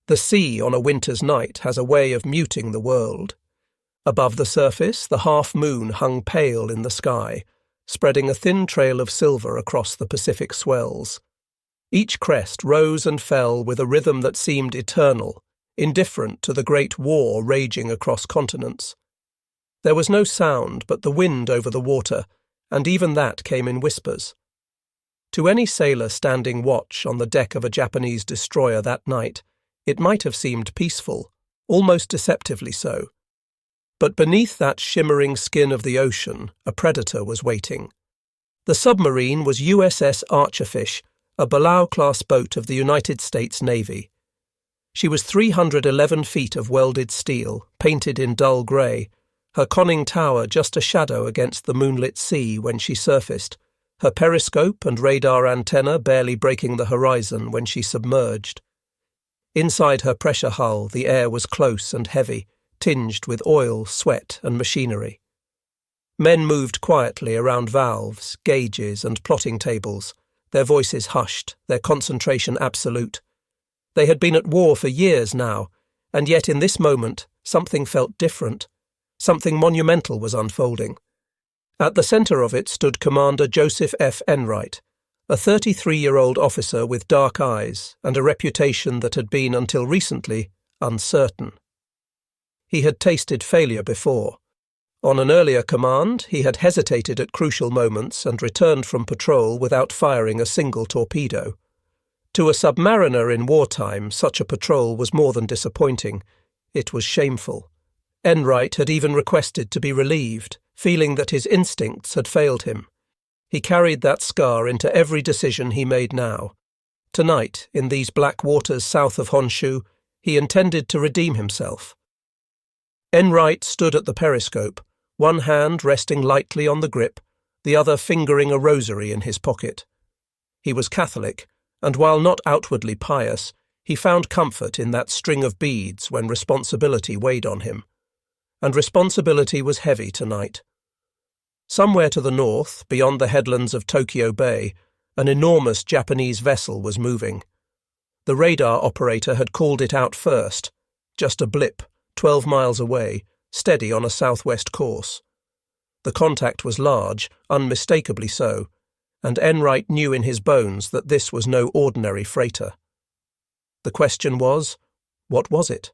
The sea on a winter's night has a way of muting the world. Above the surface, the half-moon hung pale in the sky, spreading a thin trail of silver across the Pacific swells. Each crest rose and fell with a rhythm that seemed eternal, indifferent to the great war raging across continents. There was no sound but the wind over the water, and even that came in whispers. To any sailor standing watch on the deck of a Japanese destroyer that night, it might have seemed peaceful, almost deceptively so. But beneath that shimmering skin of the ocean, a predator was waiting. The submarine was USS Archerfish, a Balao-class boat of the United States Navy. She was 311 feet of welded steel, painted in dull grey, her conning tower just a shadow against the moonlit sea when she surfaced, her periscope and radar antenna barely breaking the horizon when she submerged. Inside her pressure hull, the air was close and heavy, tinged with oil, sweat, and machinery. Men moved quietly around valves, gauges, and plotting tables, their voices hushed, their concentration absolute. They had been at war for years now, and yet in this moment something felt different. Something monumental was unfolding. At the centre of it stood Commander Joseph F. Enright, a 33-year-old officer with dark eyes and a reputation that had been, until recently, uncertain. He had tasted failure before. On an earlier command, he had hesitated at crucial moments and returned from patrol without firing a single torpedo. To a submariner in wartime, such a patrol was more than disappointing. It was shameful. Enright had even requested to be relieved, feeling that his instincts had failed him. He carried that scar into every decision he made now. Tonight, in these black waters south of Honshu, he intended to redeem himself. Enright stood at the periscope, one hand resting lightly on the grip, the other fingering a rosary in his pocket. He was Catholic, and while not outwardly pious, he found comfort in that string of beads when responsibility weighed on him. And responsibility was heavy tonight. Somewhere to the north, beyond the headlands of Tokyo Bay, an enormous Japanese vessel was moving. The radar operator had called it out first, just a blip, 12 miles away, steady on a southwest course. The contact was large, unmistakably so, and Enright knew in his bones that this was no ordinary freighter. The question was, what was it?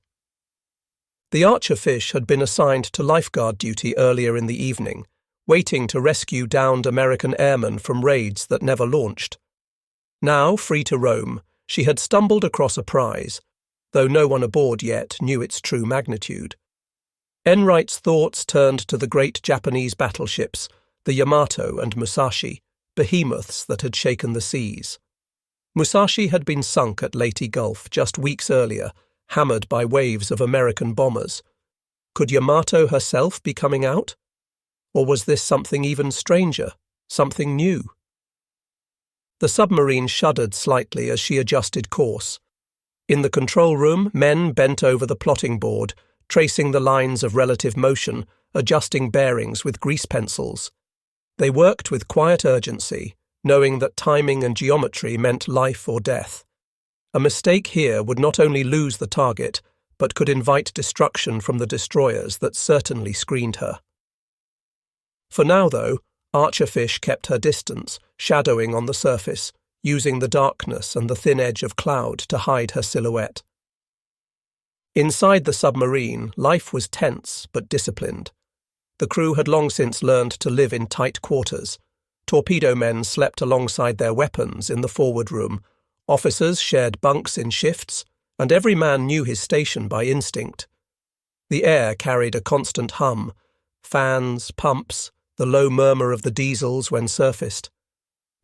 The Archerfish had been assigned to lifeguard duty earlier in the evening, waiting to rescue downed American airmen from raids that never launched. Now, free to roam, she had stumbled across a prize, though no one aboard yet knew its true magnitude. Enright's thoughts turned to the great Japanese battleships, the Yamato and Musashi, behemoths that had shaken the seas. Musashi had been sunk at Leyte Gulf just weeks earlier, hammered by waves of American bombers. Could Yamato herself be coming out? Or was this something even stranger, something new? The submarine shuddered slightly as she adjusted course. In the control room, men bent over the plotting board, tracing the lines of relative motion, adjusting bearings with grease pencils. They worked with quiet urgency, knowing that timing and geometry meant life or death. A mistake here would not only lose the target, but could invite destruction from the destroyers that certainly screened her. For now, though, Archerfish kept her distance, shadowing on the surface, using the darkness and the thin edge of cloud to hide her silhouette. Inside the submarine, life was tense but disciplined. The crew had long since learned to live in tight quarters. Torpedo men slept alongside their weapons in the forward room, officers shared bunks in shifts, and every man knew his station by instinct. The air carried a constant hum, fans, pumps, the low murmur of the diesels when surfaced.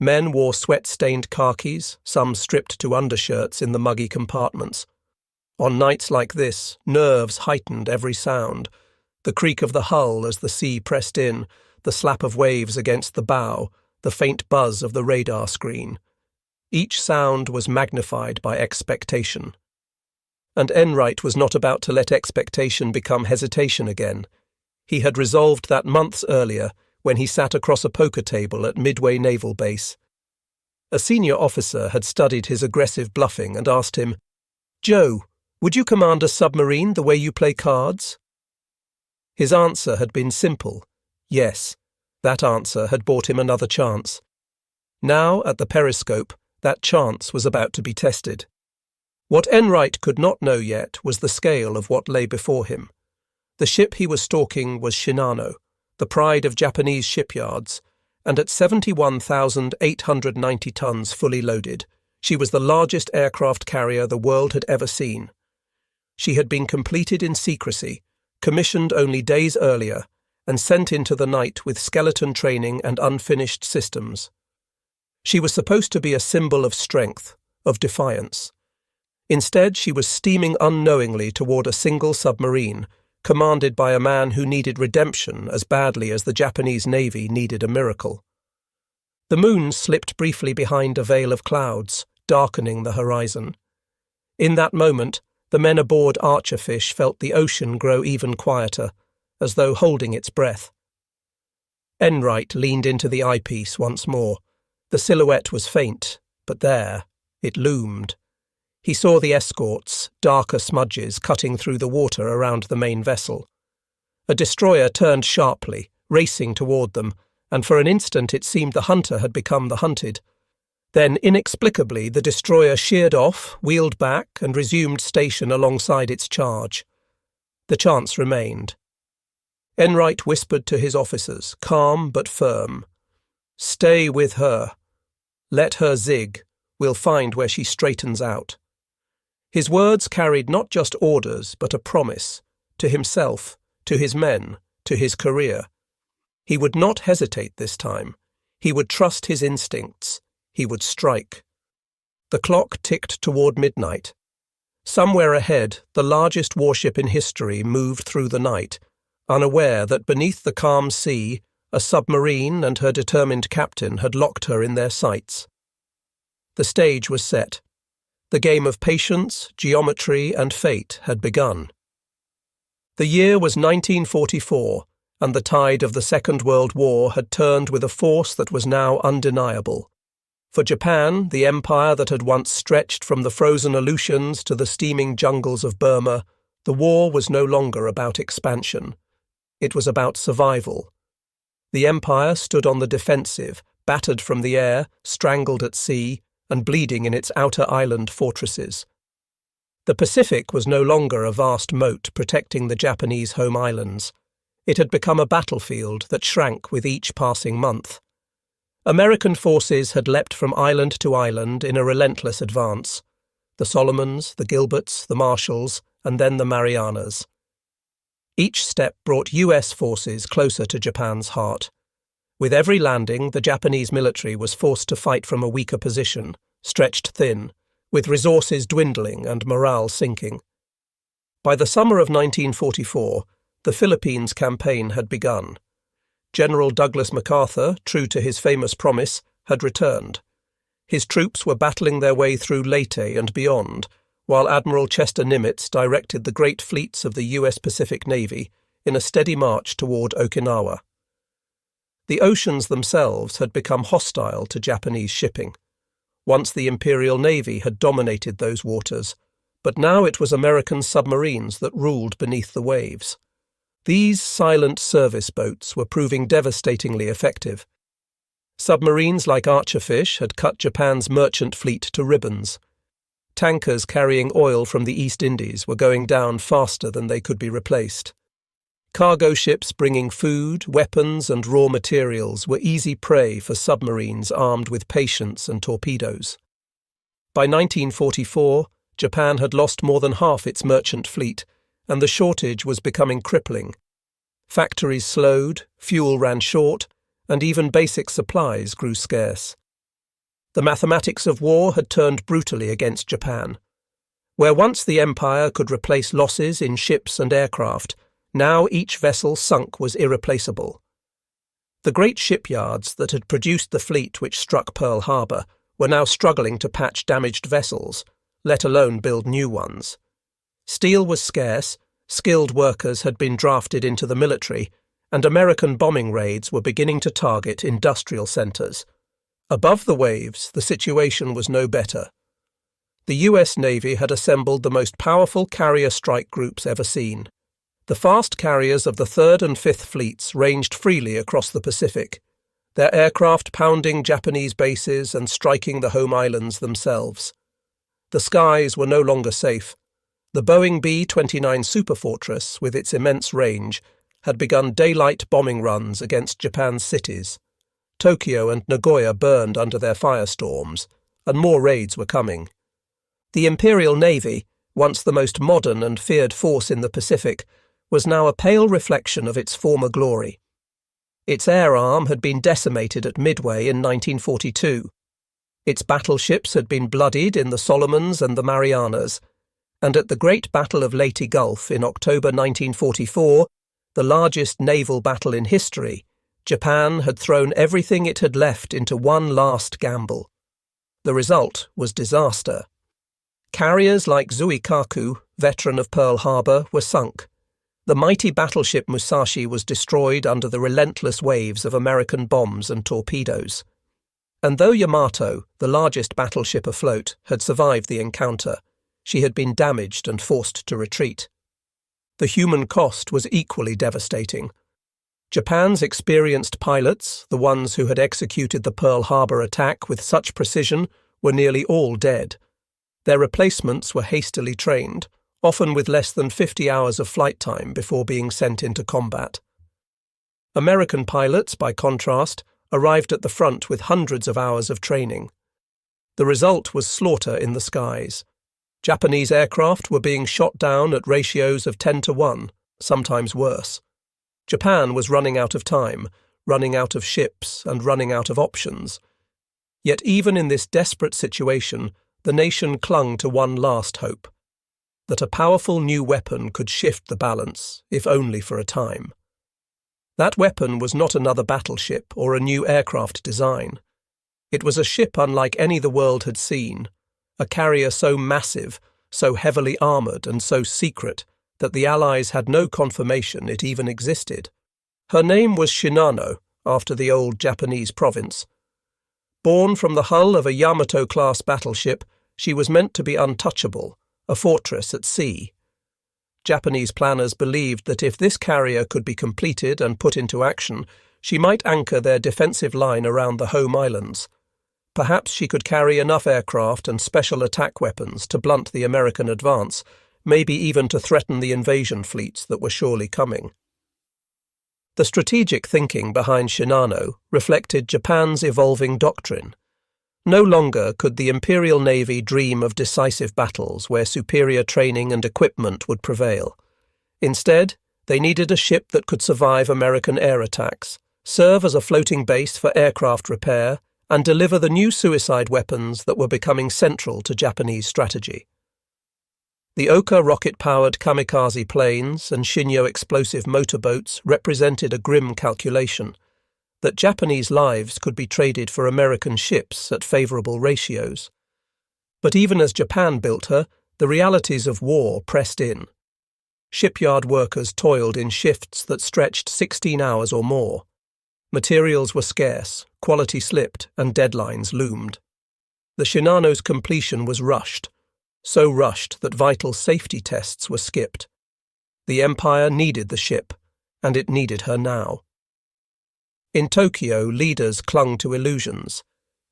Men wore sweat-stained khakis, some stripped to undershirts in the muggy compartments. On nights like this, nerves heightened every sound, the creak of the hull as the sea pressed in, the slap of waves against the bow, the faint buzz of the radar screen. Each sound was magnified by expectation. And Enright was not about to let expectation become hesitation again. He had resolved that months earlier when he sat across a poker table at Midway Naval Base. A senior officer had studied his aggressive bluffing and asked him, "Joe, Would you command a submarine the way you play cards? His answer had been simple. Yes. That answer had bought him another chance. Now, at the periscope, that chance was about to be tested. What Enright could not know yet was the scale of what lay before him. The ship he was stalking was Shinano, the pride of Japanese shipyards, and at 71,890 tons fully loaded, she was the largest aircraft carrier the world had ever seen. She had been completed in secrecy, commissioned only days earlier, and sent into the night with skeleton training and unfinished systems. She was supposed to be a symbol of strength, of defiance. Instead, she was steaming unknowingly toward a single submarine, commanded by a man who needed redemption as badly as the Japanese Navy needed a miracle. The moon slipped briefly behind a veil of clouds, darkening the horizon. In that moment, the men aboard Archerfish felt the ocean grow even quieter, as though holding its breath. Enright leaned into the eyepiece once more. The silhouette was faint, but there, it loomed. He saw the escorts, darker smudges cutting through the water around the main vessel. A destroyer turned sharply, racing toward them, and for an instant it seemed the hunter had become the hunted. Then, inexplicably, the destroyer sheared off, wheeled back, and resumed station alongside its charge. The chance remained. Enright whispered to his officers, calm but firm. "Stay with her. Let her zig. We'll find where she straightens out." His words carried not just orders, but a promise, to himself, to his men, to his career. He would not hesitate this time. He would trust his instincts. He would strike. The clock ticked toward midnight. Somewhere ahead, the largest warship in history moved through the night, unaware that beneath the calm sea, a submarine and her determined captain had locked her in their sights. The stage was set. The game of patience, geometry, and fate had begun. The year was 1944, and the tide of the Second World War had turned with a force that was now undeniable. For Japan, the empire that had once stretched from the frozen Aleutians to the steaming jungles of Burma, the war was no longer about expansion. It was about survival. The empire stood on the defensive, battered from the air, strangled at sea, and bleeding in its outer island fortresses. The Pacific was no longer a vast moat protecting the Japanese home islands. It had become a battlefield that shrank with each passing month. American forces had leapt from island to island in a relentless advance. The Solomons, the Gilberts, the Marshalls, and then the Marianas. Each step brought US forces closer to Japan's heart. With every landing, the Japanese military was forced to fight from a weaker position, stretched thin, with resources dwindling and morale sinking. By the summer of 1944, the Philippines campaign had begun. General Douglas MacArthur, true to his famous promise, had returned. His troops were battling their way through Leyte and beyond, while Admiral Chester Nimitz directed the great fleets of the US Pacific Navy in a steady march toward Okinawa. The oceans themselves had become hostile to Japanese shipping. Once the Imperial Navy had dominated those waters, but now it was American submarines that ruled beneath the waves. These silent service boats were proving devastatingly effective. Submarines like Archerfish had cut Japan's merchant fleet to ribbons. Tankers carrying oil from the East Indies were going down faster than they could be replaced. Cargo ships bringing food, weapons, and raw materials were easy prey for submarines armed with patience and torpedoes. By 1944, Japan had lost more than half its merchant fleet, and the shortage was becoming crippling. Factories slowed, fuel ran short, and even basic supplies grew scarce. The mathematics of war had turned brutally against Japan. Where once the empire could replace losses in ships and aircraft, now each vessel sunk was irreplaceable. The great shipyards that had produced the fleet which struck Pearl Harbor were now struggling to patch damaged vessels, let alone build new ones. Steel was scarce, skilled workers had been drafted into the military, and American bombing raids were beginning to target industrial centers. Above the waves, the situation was no better. The US Navy had assembled the most powerful carrier strike groups ever seen. The fast carriers of the 3rd and 5th Fleets ranged freely across the Pacific, their aircraft pounding Japanese bases and striking the home islands themselves. The skies were no longer safe. The Boeing B-29 Superfortress, with its immense range, had begun daylight bombing runs against Japan's cities. Tokyo and Nagoya burned under their firestorms, and more raids were coming. The Imperial Navy, once the most modern and feared force in the Pacific, was now a pale reflection of its former glory. Its air arm had been decimated at Midway in 1942. Its battleships had been bloodied in the Solomons and the Marianas, and at the Great Battle of Leyte Gulf in October 1944, the largest naval battle in history, Japan had thrown everything it had left into one last gamble. The result was disaster. Carriers like Zuikaku, veteran of Pearl Harbor, were sunk. The mighty battleship Musashi was destroyed under the relentless waves of American bombs and torpedoes. And though Yamato, the largest battleship afloat, had survived the encounter, she had been damaged and forced to retreat. The human cost was equally devastating. Japan's experienced pilots, the ones who had executed the Pearl Harbor attack with such precision, were nearly all dead. Their replacements were hastily trained, often with less than 50 hours of flight time before being sent into combat. American pilots, by contrast, arrived at the front with hundreds of hours of training. The result was slaughter in the skies. Japanese aircraft were being shot down at ratios of 10-1, sometimes worse. Japan was running out of time, running out of ships, and running out of options. Yet even in this desperate situation, the nation clung to one last hope: that a powerful new weapon could shift the balance, if only for a time. That weapon was not another battleship or a new aircraft design. It was a ship unlike any the world had seen, a carrier so massive, so heavily armoured and so secret that the Allies had no confirmation it even existed. Her name was Shinano, after the old Japanese province. Born from the hull of a Yamato-class battleship, she was meant to be untouchable, a fortress at sea. Japanese planners believed that if this carrier could be completed and put into action, she might anchor their defensive line around the home islands. Perhaps she could carry enough aircraft and special attack weapons to blunt the American advance, maybe even to threaten the invasion fleets that were surely coming. The strategic thinking behind Shinano reflected Japan's evolving doctrine. No longer could the Imperial Navy dream of decisive battles where superior training and equipment would prevail. Instead, they needed a ship that could survive American air attacks, serve as a floating base for aircraft repair, and deliver the new suicide weapons that were becoming central to Japanese strategy. The Oka rocket-powered kamikaze planes and Shinyo explosive motorboats represented a grim calculation that Japanese lives could be traded for American ships at favourable ratios. But even as Japan built her, the realities of war pressed in. Shipyard workers toiled in shifts that stretched 16 hours or more. Materials were scarce, quality slipped, and deadlines loomed. The Shinano's completion was rushed, so rushed that vital safety tests were skipped. The Empire needed the ship, and it needed her now. In Tokyo, leaders clung to illusions.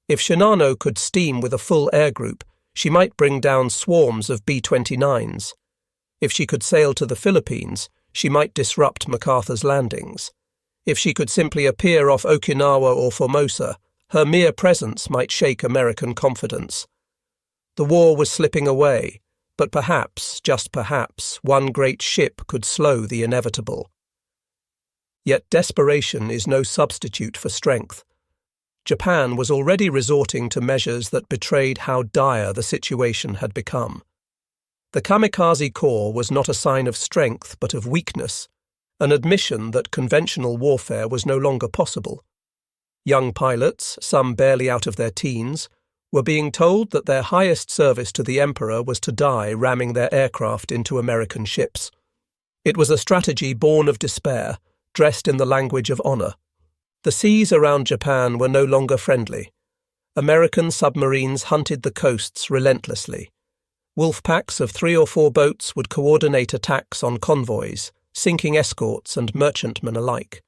If Shinano could steam with a full air group, she might bring down swarms of B-29s. If she could sail to the Philippines, she might disrupt MacArthur's landings. If she could simply appear off Okinawa or Formosa, her mere presence might shake American confidence. The war was slipping away, but perhaps, just perhaps, one great ship could slow the inevitable. Yet desperation is no substitute for strength. Japan was already resorting to measures that betrayed how dire the situation had become. The kamikaze corps was not a sign of strength but of weakness, an admission that conventional warfare was no longer possible. Young pilots, some barely out of their teens, were being told that their highest service to the Emperor was to die ramming their aircraft into American ships. It was a strategy born of despair, dressed in the language of honour. The seas around Japan were no longer friendly. American submarines hunted the coasts relentlessly, Wolf packs of 3 or 4 boats would coordinate attacks on convoys, sinking escorts and merchantmen alike.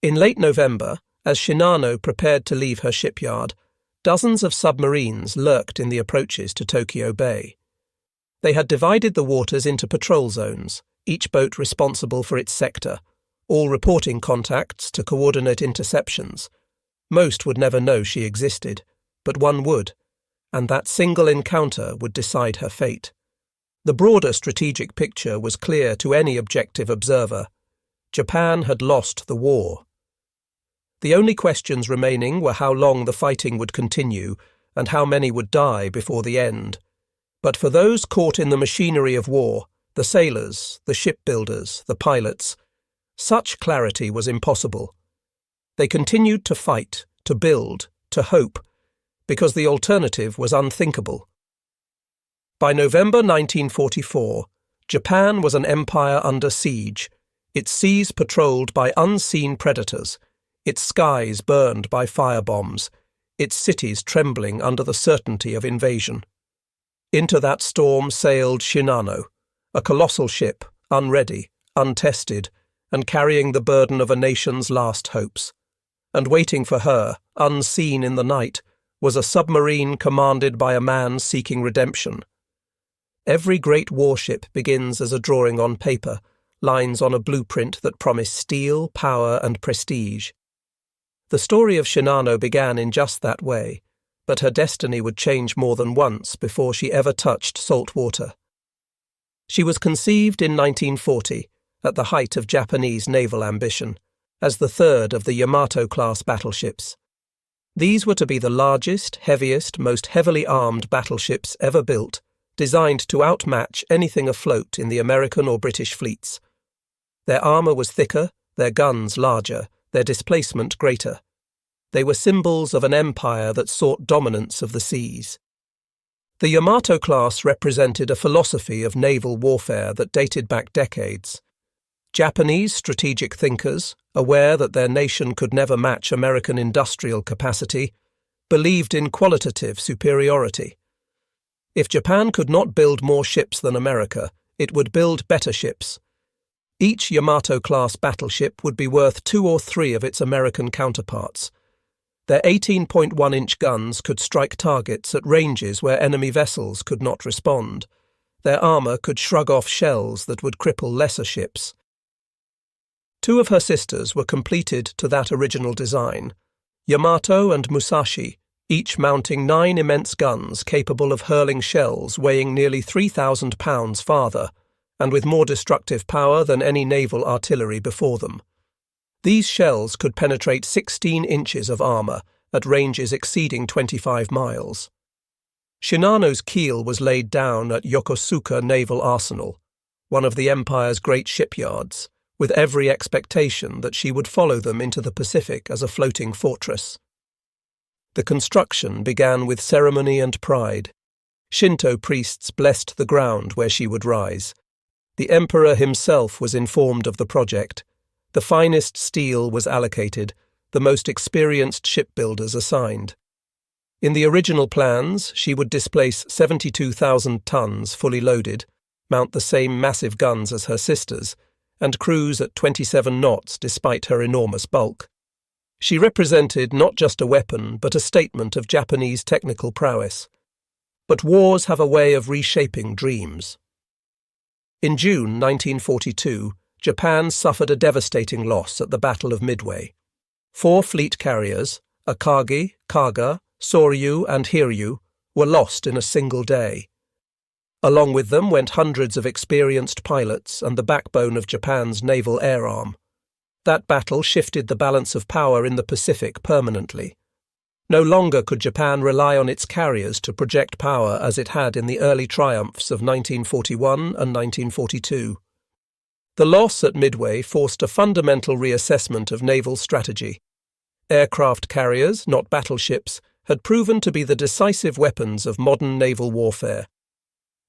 In late November, as Shinano prepared to leave her shipyard, dozens of submarines lurked in the approaches to Tokyo Bay. They had divided the waters into patrol zones, each boat responsible for its sector, all reporting contacts to coordinate interceptions. Most would never know she existed, but one would, and that single encounter would decide her fate. The broader strategic picture was clear to any objective observer. Japan had lost the war. The only questions remaining were how long the fighting would continue and how many would die before the end. But for those caught in the machinery of war, the sailors, the shipbuilders, the pilots, such clarity was impossible. They continued to fight, to build, to hope, because the alternative was unthinkable. By November 1944, Japan was an empire under siege, its seas patrolled by unseen predators, its skies burned by firebombs, its cities trembling under the certainty of invasion. Into that storm sailed Shinano, a colossal ship, unready, untested, and carrying the burden of a nation's last hopes. And waiting for her, unseen in the night, was a submarine commanded by a man seeking redemption. Every great warship begins as a drawing on paper, lines on a blueprint that promise steel, power, and prestige. The story of Shinano began in just that way, but her destiny would change more than once before she ever touched salt water. She was conceived in 1940, at the height of Japanese naval ambition, as the third of the Yamato-class battleships. These were to be the largest, heaviest, most heavily armed battleships ever built, designed to outmatch anything afloat in the American or British fleets. Their armour was thicker, their guns larger, their displacement greater. They were symbols of an empire that sought dominance of the seas. The Yamato class represented a philosophy of naval warfare that dated back decades. Japanese strategic thinkers, aware that their nation could never match American industrial capacity, believed in qualitative superiority. If Japan could not build more ships than America, it would build better ships. Each Yamato-class battleship would be worth 2 or 3 of its American counterparts. Their 18.1-inch guns could strike targets at ranges where enemy vessels could not respond. Their armour could shrug off shells that would cripple lesser ships. 2 of her sisters were completed to that original design, Yamato and Musashi, each mounting 9 immense guns capable of hurling shells weighing nearly 3,000 pounds farther, and with more destructive power than any naval artillery before them. These shells could penetrate 16 inches of armour at ranges exceeding 25 miles. Shinano's keel was laid down at Yokosuka Naval Arsenal, one of the Empire's great shipyards, with every expectation that she would follow them into the Pacific as a floating fortress. The construction began with ceremony and pride. Shinto priests blessed the ground where she would rise. The emperor himself was informed of the project. The finest steel was allocated, the most experienced shipbuilders assigned. In the original plans, she would displace 72,000 tons fully loaded, mount the same massive guns as her sisters, and cruise at 27 knots despite her enormous bulk. She represented not just a weapon, but a statement of Japanese technical prowess. But wars have a way of reshaping dreams. In June 1942, Japan suffered a devastating loss at the Battle of Midway. 4 fleet carriers, Akagi, Kaga, Soryu and Hiryu, were lost in a single day. Along with them went hundreds of experienced pilots and the backbone of Japan's naval air arm. That battle shifted the balance of power in the Pacific permanently. No longer could Japan rely on its carriers to project power as it had in the early triumphs of 1941 and 1942. The loss at Midway forced a fundamental reassessment of naval strategy. Aircraft carriers, not battleships, had proven to be the decisive weapons of modern naval warfare.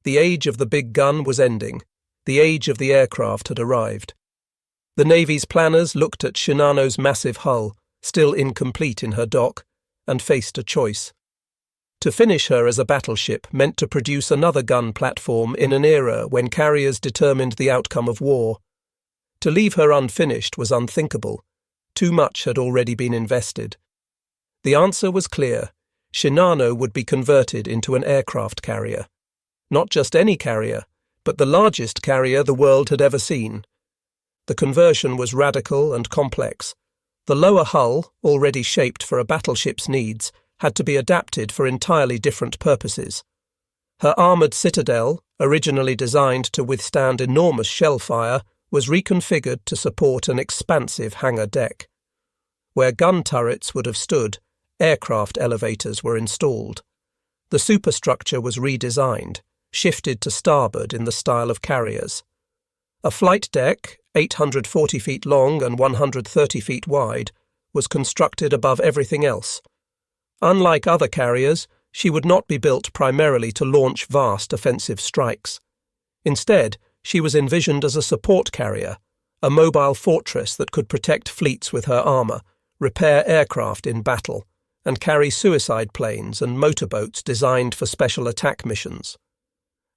The age of the big gun was ending. The age of the aircraft had arrived. The Navy's planners looked at Shinano's massive hull, still incomplete in her dock, and faced a choice. To finish her as a battleship meant to produce another gun platform in an era when carriers determined the outcome of war. To leave her unfinished was unthinkable. Too much had already been invested. The answer was clear. Shinano would be converted into an aircraft carrier. Not just any carrier, but the largest carrier the world had ever seen. The conversion was radical and complex. The lower hull, already shaped for a battleship's needs, had to be adapted for entirely different purposes. Her armoured citadel, originally designed to withstand enormous shell fire, was reconfigured to support an expansive hangar deck. Where gun turrets would have stood, aircraft elevators were installed. The superstructure was redesigned, shifted to starboard in the style of carriers. A flight deck, 840 feet long and 130 feet wide, was constructed above everything else. Unlike other carriers, she would not be built primarily to launch vast offensive strikes. Instead, she was envisioned as a support carrier, a mobile fortress that could protect fleets with her armour, repair aircraft in battle, and carry suicide planes and motorboats designed for special attack missions.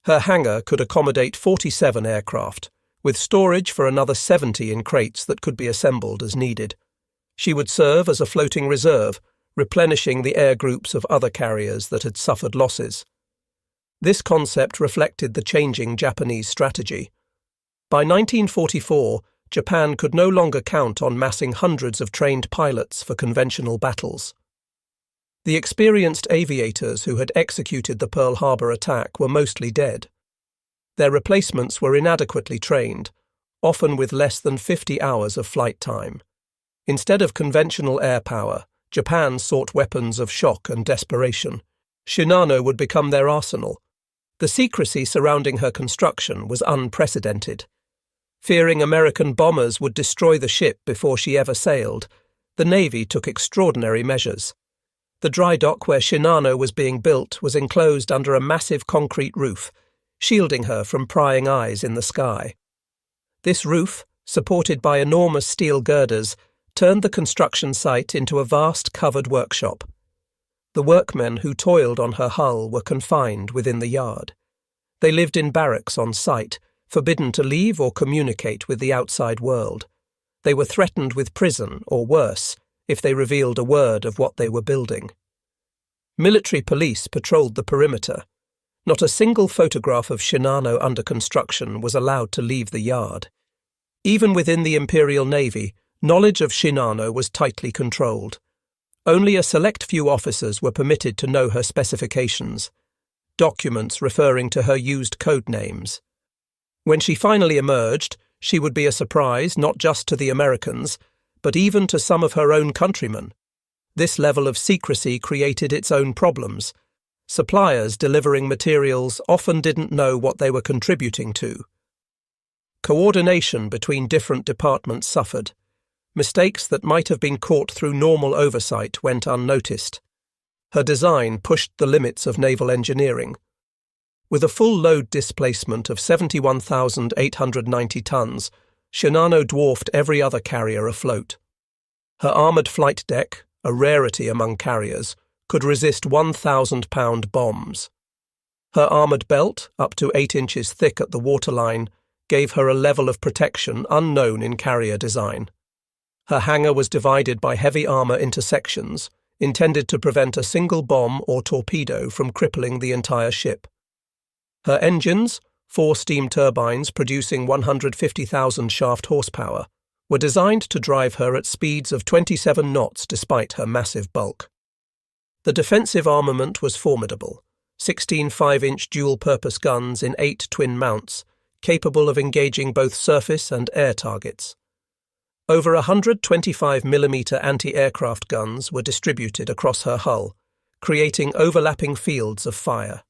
Her hangar could accommodate 47 aircraft, with storage for another 70 in crates that could be assembled as needed. She would serve as a floating reserve, replenishing the air groups of other carriers that had suffered losses. This concept reflected the changing Japanese strategy. By 1944, Japan could no longer count on massing hundreds of trained pilots for conventional battles. The experienced aviators who had executed the Pearl Harbor attack were mostly dead. Their replacements were inadequately trained, often with less than 50 hours of flight time. Instead of conventional air power, Japan sought weapons of shock and desperation. Shinano would become their arsenal. The secrecy surrounding her construction was unprecedented. Fearing American bombers would destroy the ship before she ever sailed, the Navy took extraordinary measures. The dry dock where Shinano was being built was enclosed under a massive concrete roof, shielding her from prying eyes in the sky. This roof, supported by enormous steel girders, turned the construction site into a vast covered workshop. The workmen who toiled on her hull were confined within the yard. They lived in barracks on site, forbidden to leave or communicate with the outside world. They were threatened with prison, or worse, if they revealed a word of what they were building. Military police patrolled the perimeter. Not a single photograph of Shinano under construction was allowed to leave the yard. Even within the Imperial Navy, knowledge of Shinano was tightly controlled. Only a select few officers were permitted to know her specifications, documents referring to her used code names. When she finally emerged, she would be a surprise not just to the Americans, but even to some of her own countrymen. This level of secrecy created its own problems. Suppliers delivering materials often didn't know what they were contributing to. Coordination between different departments suffered. Mistakes that might have been caught through normal oversight went unnoticed. Her design pushed the limits of naval engineering. With a full load displacement of 71,890 tons, Shinano dwarfed every other carrier afloat. Her armoured flight deck, a rarity among carriers, could resist 1,000-pound bombs. Her armoured belt, up to 8 inches thick at the waterline, gave her a level of protection unknown in carrier design. Her hangar was divided by heavy armour into sections, intended to prevent a single bomb or torpedo from crippling the entire ship. Her engines, 4 steam turbines producing 150,000 shaft horsepower, were designed to drive her at speeds of 27 knots despite her massive bulk. The defensive armament was formidable, 16 5-inch dual-purpose guns in 8 twin mounts, capable of engaging both surface and air targets. Over 125mm anti-aircraft guns were distributed across her hull, creating overlapping fields of fire.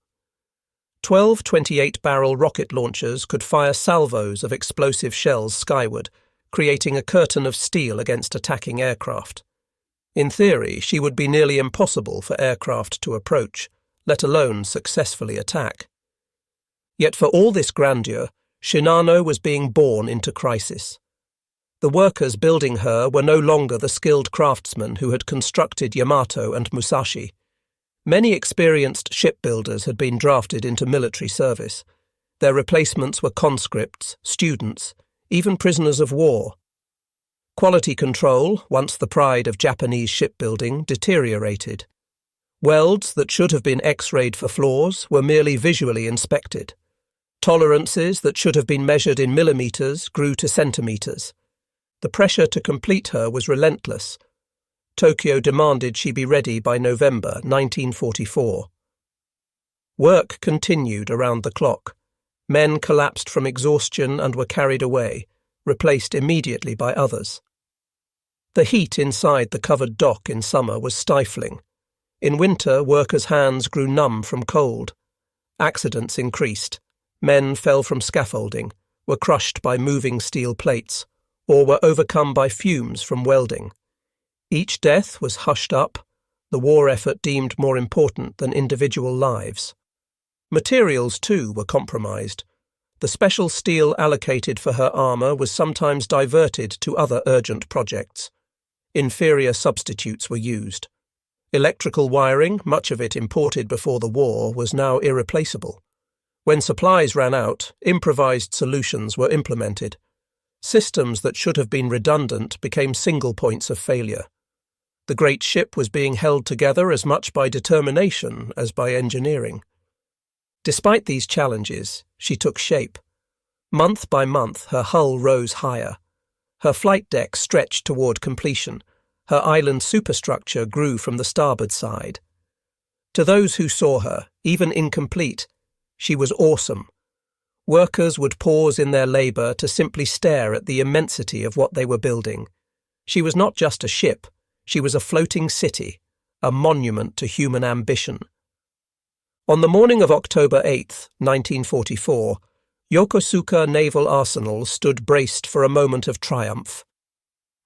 12 28-barrel rocket launchers could fire salvos of explosive shells skyward, creating a curtain of steel against attacking aircraft. In theory, she would be nearly impossible for aircraft to approach, let alone successfully attack. Yet for all this grandeur, Shinano was being born into crisis. The workers building her were no longer the skilled craftsmen who had constructed Yamato and Musashi. Many experienced shipbuilders had been drafted into military service. Their replacements were conscripts, students, even prisoners of war. Quality control, once the pride of Japanese shipbuilding, deteriorated. Welds that should have been X-rayed for flaws were merely visually inspected. Tolerances that should have been measured in millimetres grew to centimetres. The pressure to complete her was relentless. Tokyo demanded she be ready by November 1944. Work continued around the clock. Men collapsed from exhaustion and were carried away, replaced immediately by others. The heat inside the covered dock in summer was stifling. In winter, workers' hands grew numb from cold. Accidents increased. Men fell from scaffolding, were crushed by moving steel plates, or were overcome by fumes from welding. Each death was hushed up, the war effort deemed more important than individual lives. Materials, too, were compromised. The special steel allocated for her armour was sometimes diverted to other urgent projects. Inferior substitutes were used. Electrical wiring, much of it imported before the war, was now irreplaceable. When supplies ran out, improvised solutions were implemented. Systems that should have been redundant became single points of failure. The great ship was being held together as much by determination as by engineering. Despite these challenges, she took shape. Month by month, her hull rose higher. Her flight deck stretched toward completion. Her island superstructure grew from the starboard side. To those who saw her, even incomplete, she was awesome. Workers would pause in their labour to simply stare at the immensity of what they were building. She was not just a ship, she was a floating city, a monument to human ambition. On the morning of October 8, 1944, Yokosuka Naval Arsenal stood braced for a moment of triumph.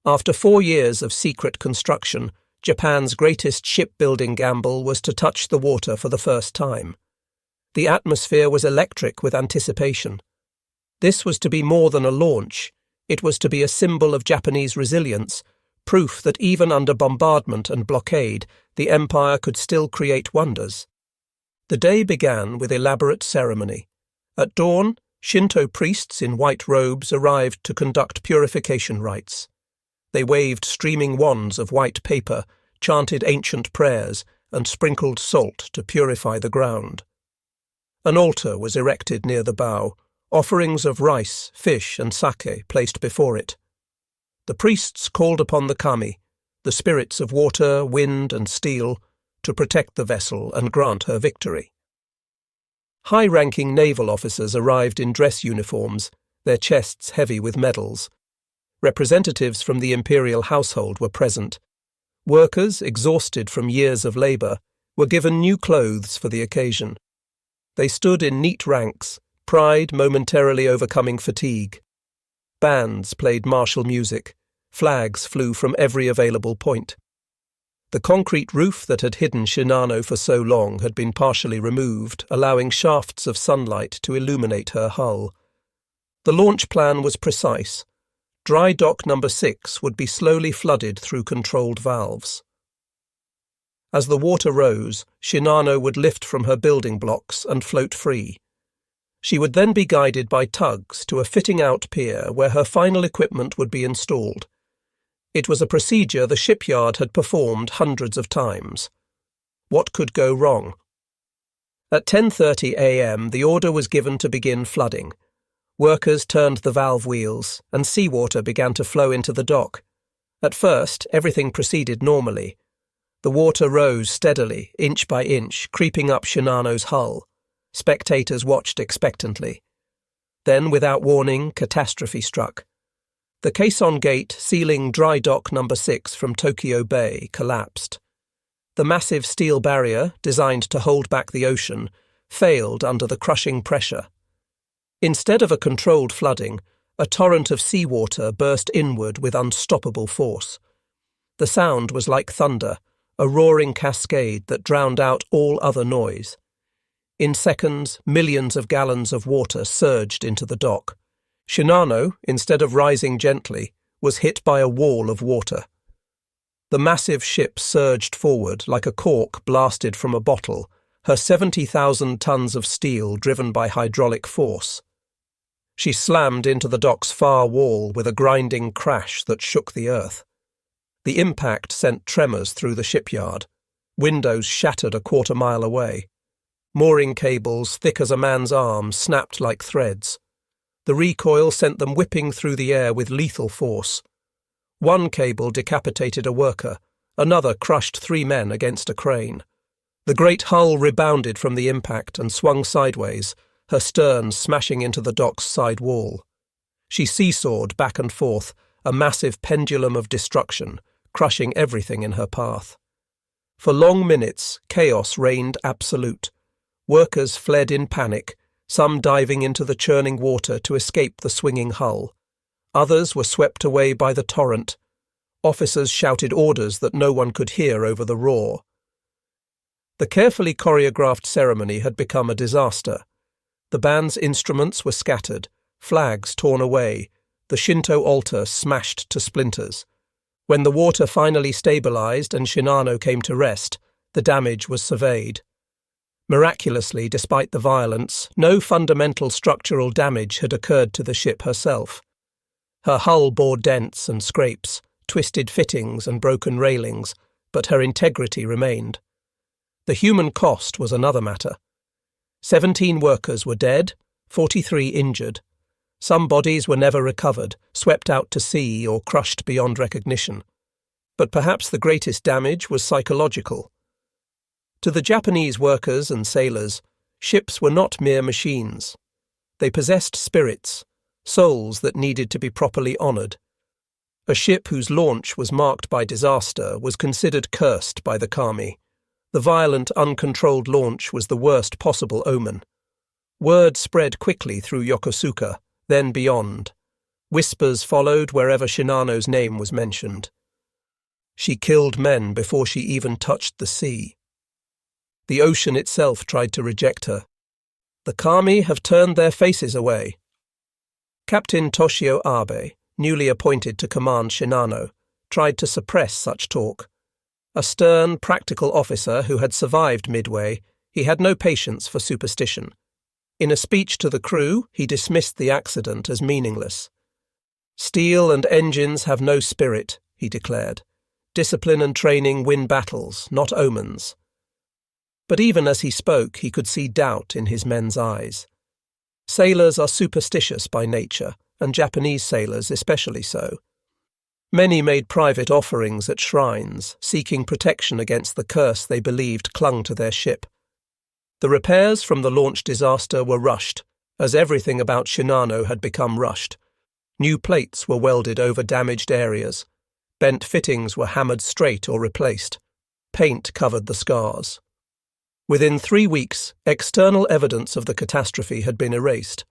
After 4 years of secret construction, Japan's greatest shipbuilding gamble was to touch the water for the first time. The atmosphere was electric with anticipation. This was to be more than a launch. It was to be a symbol of Japanese resilience, proof that even under bombardment and blockade, the empire could still create wonders. The day began with elaborate ceremony. At dawn, Shinto priests in white robes arrived to conduct purification rites. They waved streaming wands of white paper, chanted ancient prayers, and sprinkled salt to purify the ground. An altar was erected near the bow, offerings of rice, fish, and sake placed before it. The priests called upon the kami, the spirits of water, wind, and steel, to protect the vessel and grant her victory. High-ranking naval officers arrived in dress uniforms, their chests heavy with medals. Representatives from the imperial household were present. Workers, exhausted from years of labour, were given new clothes for the occasion. They stood in neat ranks, pride momentarily overcoming fatigue. Bands played martial music. Flags flew from every available point. The concrete roof that had hidden Shinano for so long had been partially removed, allowing shafts of sunlight to illuminate her hull. The launch plan was precise. Dry dock number 6 would be slowly flooded through controlled valves. As the water rose, Shinano would lift from her building blocks and float free. She would then be guided by tugs to a fitting-out pier where her final equipment would be installed. It was a procedure the shipyard had performed hundreds of times. What could go wrong? At 10:30 a.m. the order was given to begin flooding. Workers turned the valve wheels, and seawater began to flow into the dock. At first, everything proceeded normally. The water rose steadily, inch by inch, creeping up Shinano's hull. Spectators watched expectantly. Then, without warning, catastrophe struck. The caisson gate sealing dry dock number 6 from Tokyo Bay collapsed. The massive steel barrier, designed to hold back the ocean, failed under the crushing pressure. Instead of a controlled flooding, a torrent of seawater burst inward with unstoppable force. The sound was like thunder, a roaring cascade that drowned out all other noise. In seconds, millions of gallons of water surged into the dock. Shinano, instead of rising gently, was hit by a wall of water. The massive ship surged forward like a cork blasted from a bottle, her 70,000 tons of steel driven by hydraulic force. She slammed into the dock's far wall with a grinding crash that shook the earth. The impact sent tremors through the shipyard. Windows shattered a quarter-mile away. Mooring cables, thick as a man's arm, snapped like threads. The recoil sent them whipping through the air with lethal force. One cable decapitated a worker, another crushed 3 men against a crane. The great hull rebounded from the impact and swung sideways, her stern smashing into the dock's side wall. She seesawed back and forth, a massive pendulum of destruction, crushing everything in her path. For long minutes, chaos reigned absolute. Workers fled in panic, some diving into the churning water to escape the swinging hull. Others were swept away by the torrent. Officers shouted orders that no one could hear over the roar. The carefully choreographed ceremony had become a disaster. The band's instruments were scattered, flags torn away, the Shinto altar smashed to splinters. When the water finally stabilized and Shinano came to rest, the damage was surveyed. Miraculously, despite the violence, no fundamental structural damage had occurred to the ship herself. Her hull bore dents and scrapes, twisted fittings and broken railings, but her integrity remained. The human cost was another matter. 17 workers were dead, 43 injured. Some bodies were never recovered, swept out to sea or crushed beyond recognition. But perhaps the greatest damage was psychological. To the Japanese workers and sailors, ships were not mere machines. They possessed spirits, souls that needed to be properly honoured. A ship whose launch was marked by disaster was considered cursed by the kami. The violent, uncontrolled launch was the worst possible omen. Word spread quickly through Yokosuka, then beyond. Whispers followed wherever Shinano's name was mentioned. She killed men before she even touched the sea. The ocean itself tried to reject her. The kami have turned their faces away. Captain Toshio Abe, newly appointed to command Shinano, tried to suppress such talk. A stern, practical officer who had survived Midway, he had no patience for superstition. In a speech to the crew, he dismissed the accident as meaningless. "Steel and engines have no spirit," he declared. "Discipline and training win battles, not omens." But even as he spoke, he could see doubt in his men's eyes. Sailors are superstitious by nature, and Japanese sailors especially so. Many made private offerings at shrines, seeking protection against the curse they believed clung to their ship. The repairs from the launch disaster were rushed, as everything about Shinano had become rushed. New plates were welded over damaged areas. Bent fittings were hammered straight or replaced. Paint covered the scars. Within 3 weeks, external evidence of the catastrophe had been erased,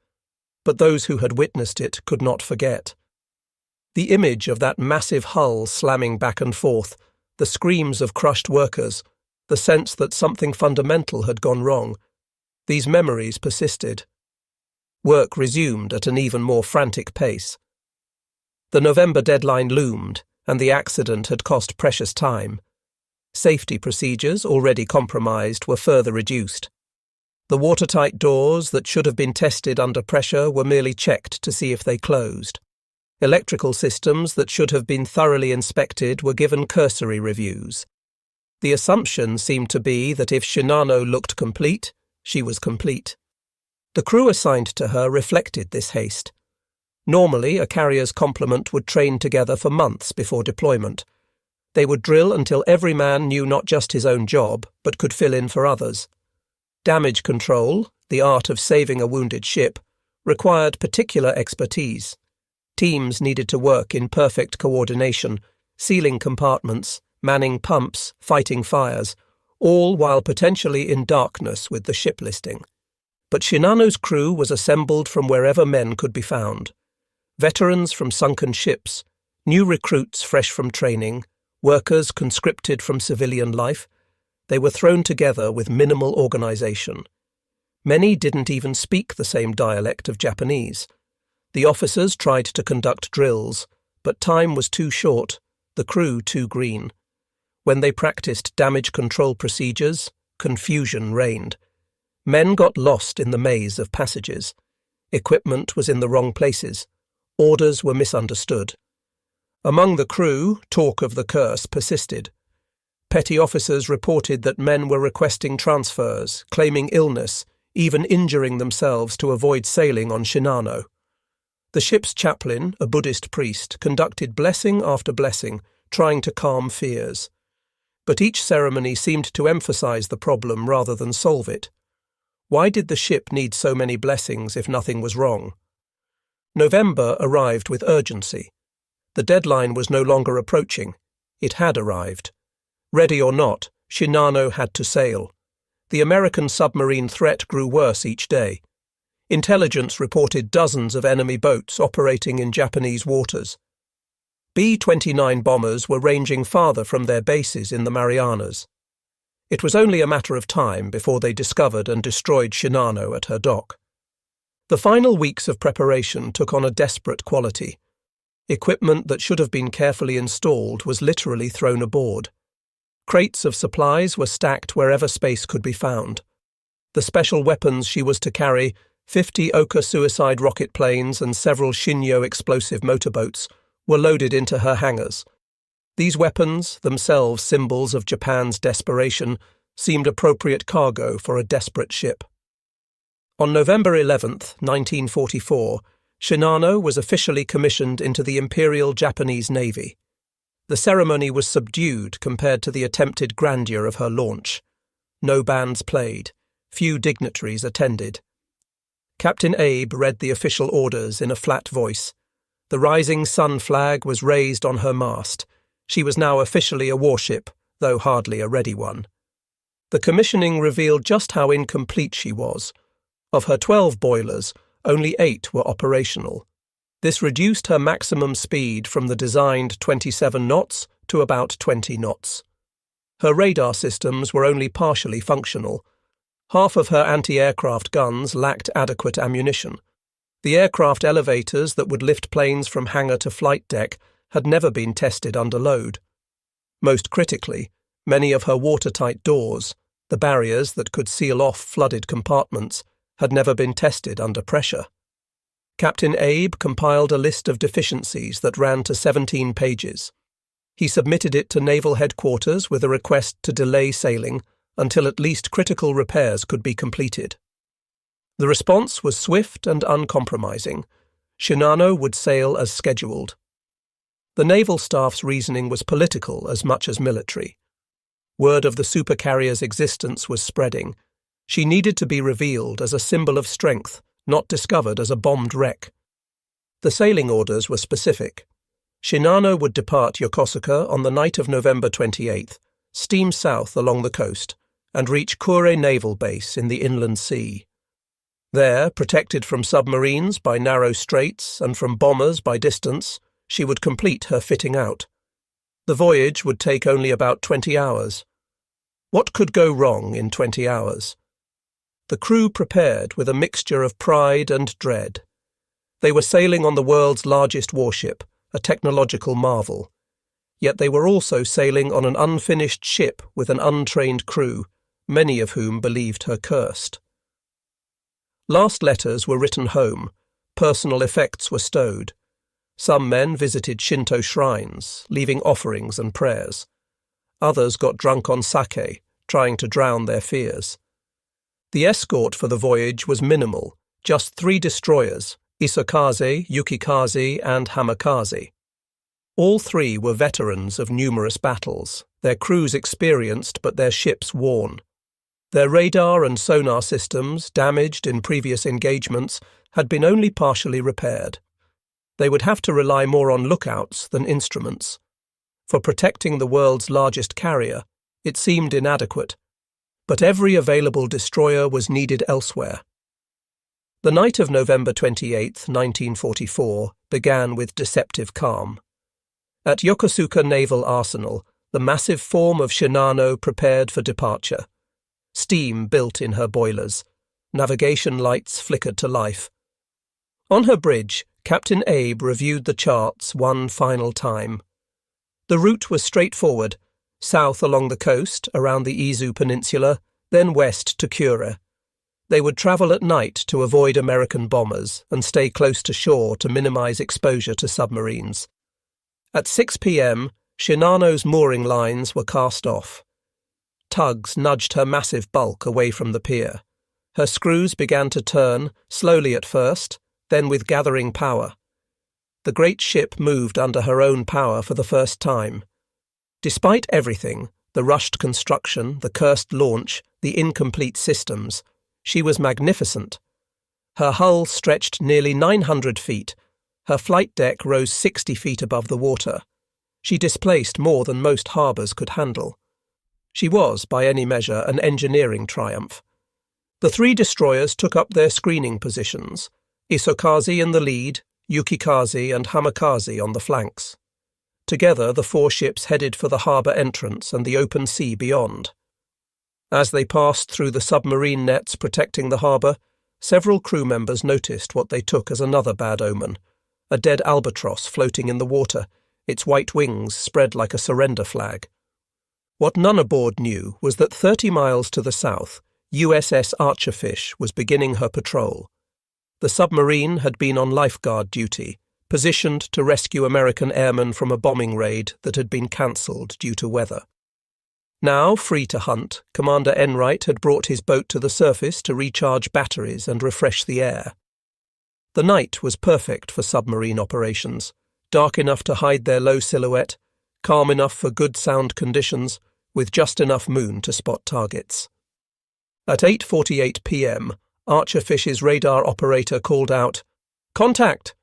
but those who had witnessed it could not forget. The image of that massive hull slamming back and forth, the screams of crushed workers, the sense that something fundamental had gone wrong, these memories persisted. Work resumed at an even more frantic pace. The November deadline loomed, and the accident had cost precious time. Safety procedures, already compromised, were further reduced. The watertight doors that should have been tested under pressure were merely checked to see if they closed. Electrical systems that should have been thoroughly inspected were given cursory reviews. The assumption seemed to be that if Shinano looked complete, she was complete. The crew assigned to her reflected this haste. Normally, a carrier's complement would train together for months before deployment. They would drill until every man knew not just his own job, but could fill in for others. Damage control, the art of saving a wounded ship, required particular expertise. Teams needed to work in perfect coordination, sealing compartments, manning pumps, fighting fires, all while potentially in darkness with the ship listing. But Shinano's crew was assembled from wherever men could be found. Veterans from sunken ships, new recruits fresh from training, workers conscripted from civilian life, they were thrown together with minimal organization. Many didn't even speak the same dialect of Japanese. The officers tried to conduct drills, but time was too short, the crew too green. When they practiced damage control procedures, confusion reigned. Men got lost in the maze of passages. Equipment was in the wrong places. Orders were misunderstood. Among the crew, talk of the curse persisted. Petty officers reported that men were requesting transfers, claiming illness, even injuring themselves to avoid sailing on Shinano. The ship's chaplain, a Buddhist priest, conducted blessing after blessing, trying to calm fears. But each ceremony seemed to emphasize the problem rather than solve it. Why did the ship need so many blessings if nothing was wrong? November arrived with urgency. The deadline was no longer approaching. It had arrived. Ready or not, Shinano had to sail. The American submarine threat grew worse each day. Intelligence reported dozens of enemy boats operating in Japanese waters. B-29 bombers were ranging farther from their bases in the Marianas. It was only a matter of time before they discovered and destroyed Shinano at her dock. The final weeks of preparation took on a desperate quality. Equipment that should have been carefully installed was literally thrown aboard. Crates of supplies were stacked wherever space could be found. The special weapons she was to carry, 50 Oka suicide rocket planes and several Shinyo explosive motorboats, were loaded into her hangars. These weapons, themselves symbols of Japan's desperation, seemed appropriate cargo for a desperate ship. On November 11, 1944, Shinano was officially commissioned into the Imperial Japanese Navy. The ceremony was subdued compared to the attempted grandeur of her launch. No bands played. Few dignitaries attended. Captain Abe read the official orders in a flat voice. The rising sun flag was raised on her mast. She was now officially a warship, though hardly a ready one. The commissioning revealed just how incomplete she was. Of her 12 boilers, only 8 were operational. This reduced her maximum speed from the designed 27 knots to about 20 knots. Her radar systems were only partially functional. Half of her anti-aircraft guns lacked adequate ammunition. The aircraft elevators that would lift planes from hangar to flight deck had never been tested under load. Most critically, many of her watertight doors, the barriers that could seal off flooded compartments, had never been tested under pressure. Captain Abe compiled a list of deficiencies that ran to 17 pages. He submitted it to Naval Headquarters with a request to delay sailing until at least critical repairs could be completed. The response was swift and uncompromising. Shinano would sail as scheduled. The naval staff's reasoning was political as much as military. Word of the supercarrier's existence was spreading. She needed to be revealed as a symbol of strength, not discovered as a bombed wreck. The sailing orders were specific. Shinano would depart Yokosuka on the night of November 28th, steam south along the coast, and reach Kure Naval Base in the inland sea. There, protected from submarines by narrow straits and from bombers by distance, she would complete her fitting out. The voyage would take only about 20 hours. What could go wrong in 20 hours? The crew prepared with a mixture of pride and dread. They were sailing on the world's largest warship, a technological marvel. Yet they were also sailing on an unfinished ship with an untrained crew, many of whom believed her cursed. Last letters were written home. Personal effects were stowed. Some men visited Shinto shrines, leaving offerings and prayers. Others got drunk on sake, trying to drown their fears. The escort for the voyage was minimal, just 3 destroyers, Isokaze, Yukikaze, and Hamakaze. All 3 were veterans of numerous battles, their crews experienced but their ships worn. Their radar and sonar systems, damaged in previous engagements, had been only partially repaired. They would have to rely more on lookouts than instruments. For protecting the world's largest carrier, it seemed inadequate, but every available destroyer was needed elsewhere. The night of November 28, 1944, began with deceptive calm. At Yokosuka Naval Arsenal, the massive form of Shinano prepared for departure. Steam built in her boilers. Navigation lights flickered to life. On her bridge, Captain Abe reviewed the charts one final time. The route was straightforward: south along the coast around the Izu Peninsula, then west to Kure. They would travel at night to avoid American bombers and stay close to shore to minimize exposure to submarines. At 6 p.m., Shinano's mooring lines were cast off. Tugs nudged her massive bulk away from the pier. Her screws began to turn, slowly at first, then with gathering power. The great ship moved under her own power for the first time. Despite everything, the rushed construction, the cursed launch, the incomplete systems, she was magnificent. Her hull stretched nearly 900 feet. Her flight deck rose 60 feet above the water. She displaced more than most harbours could handle. She was, by any measure, an engineering triumph. The three destroyers took up their screening positions, Isokaze in the lead, Yukikaze and Hamikaze on the flanks. Together, the four ships headed for the harbour entrance and the open sea beyond. As they passed through the submarine nets protecting the harbour, several crew members noticed what they took as another bad omen, a dead albatross floating in the water, its white wings spread like a surrender flag. What none aboard knew was that 30 miles to the south, USS Archerfish was beginning her patrol. The submarine had been on lifeguard duty, positioned to rescue American airmen from a bombing raid that had been cancelled due to weather. Now, free to hunt, Commander Enright had brought his boat to the surface to recharge batteries and refresh the air. The night was perfect for submarine operations, dark enough to hide their low silhouette, calm enough for good sound conditions, with just enough moon to spot targets. At 8:48 p.m., Archerfish's radar operator called out, "Contact!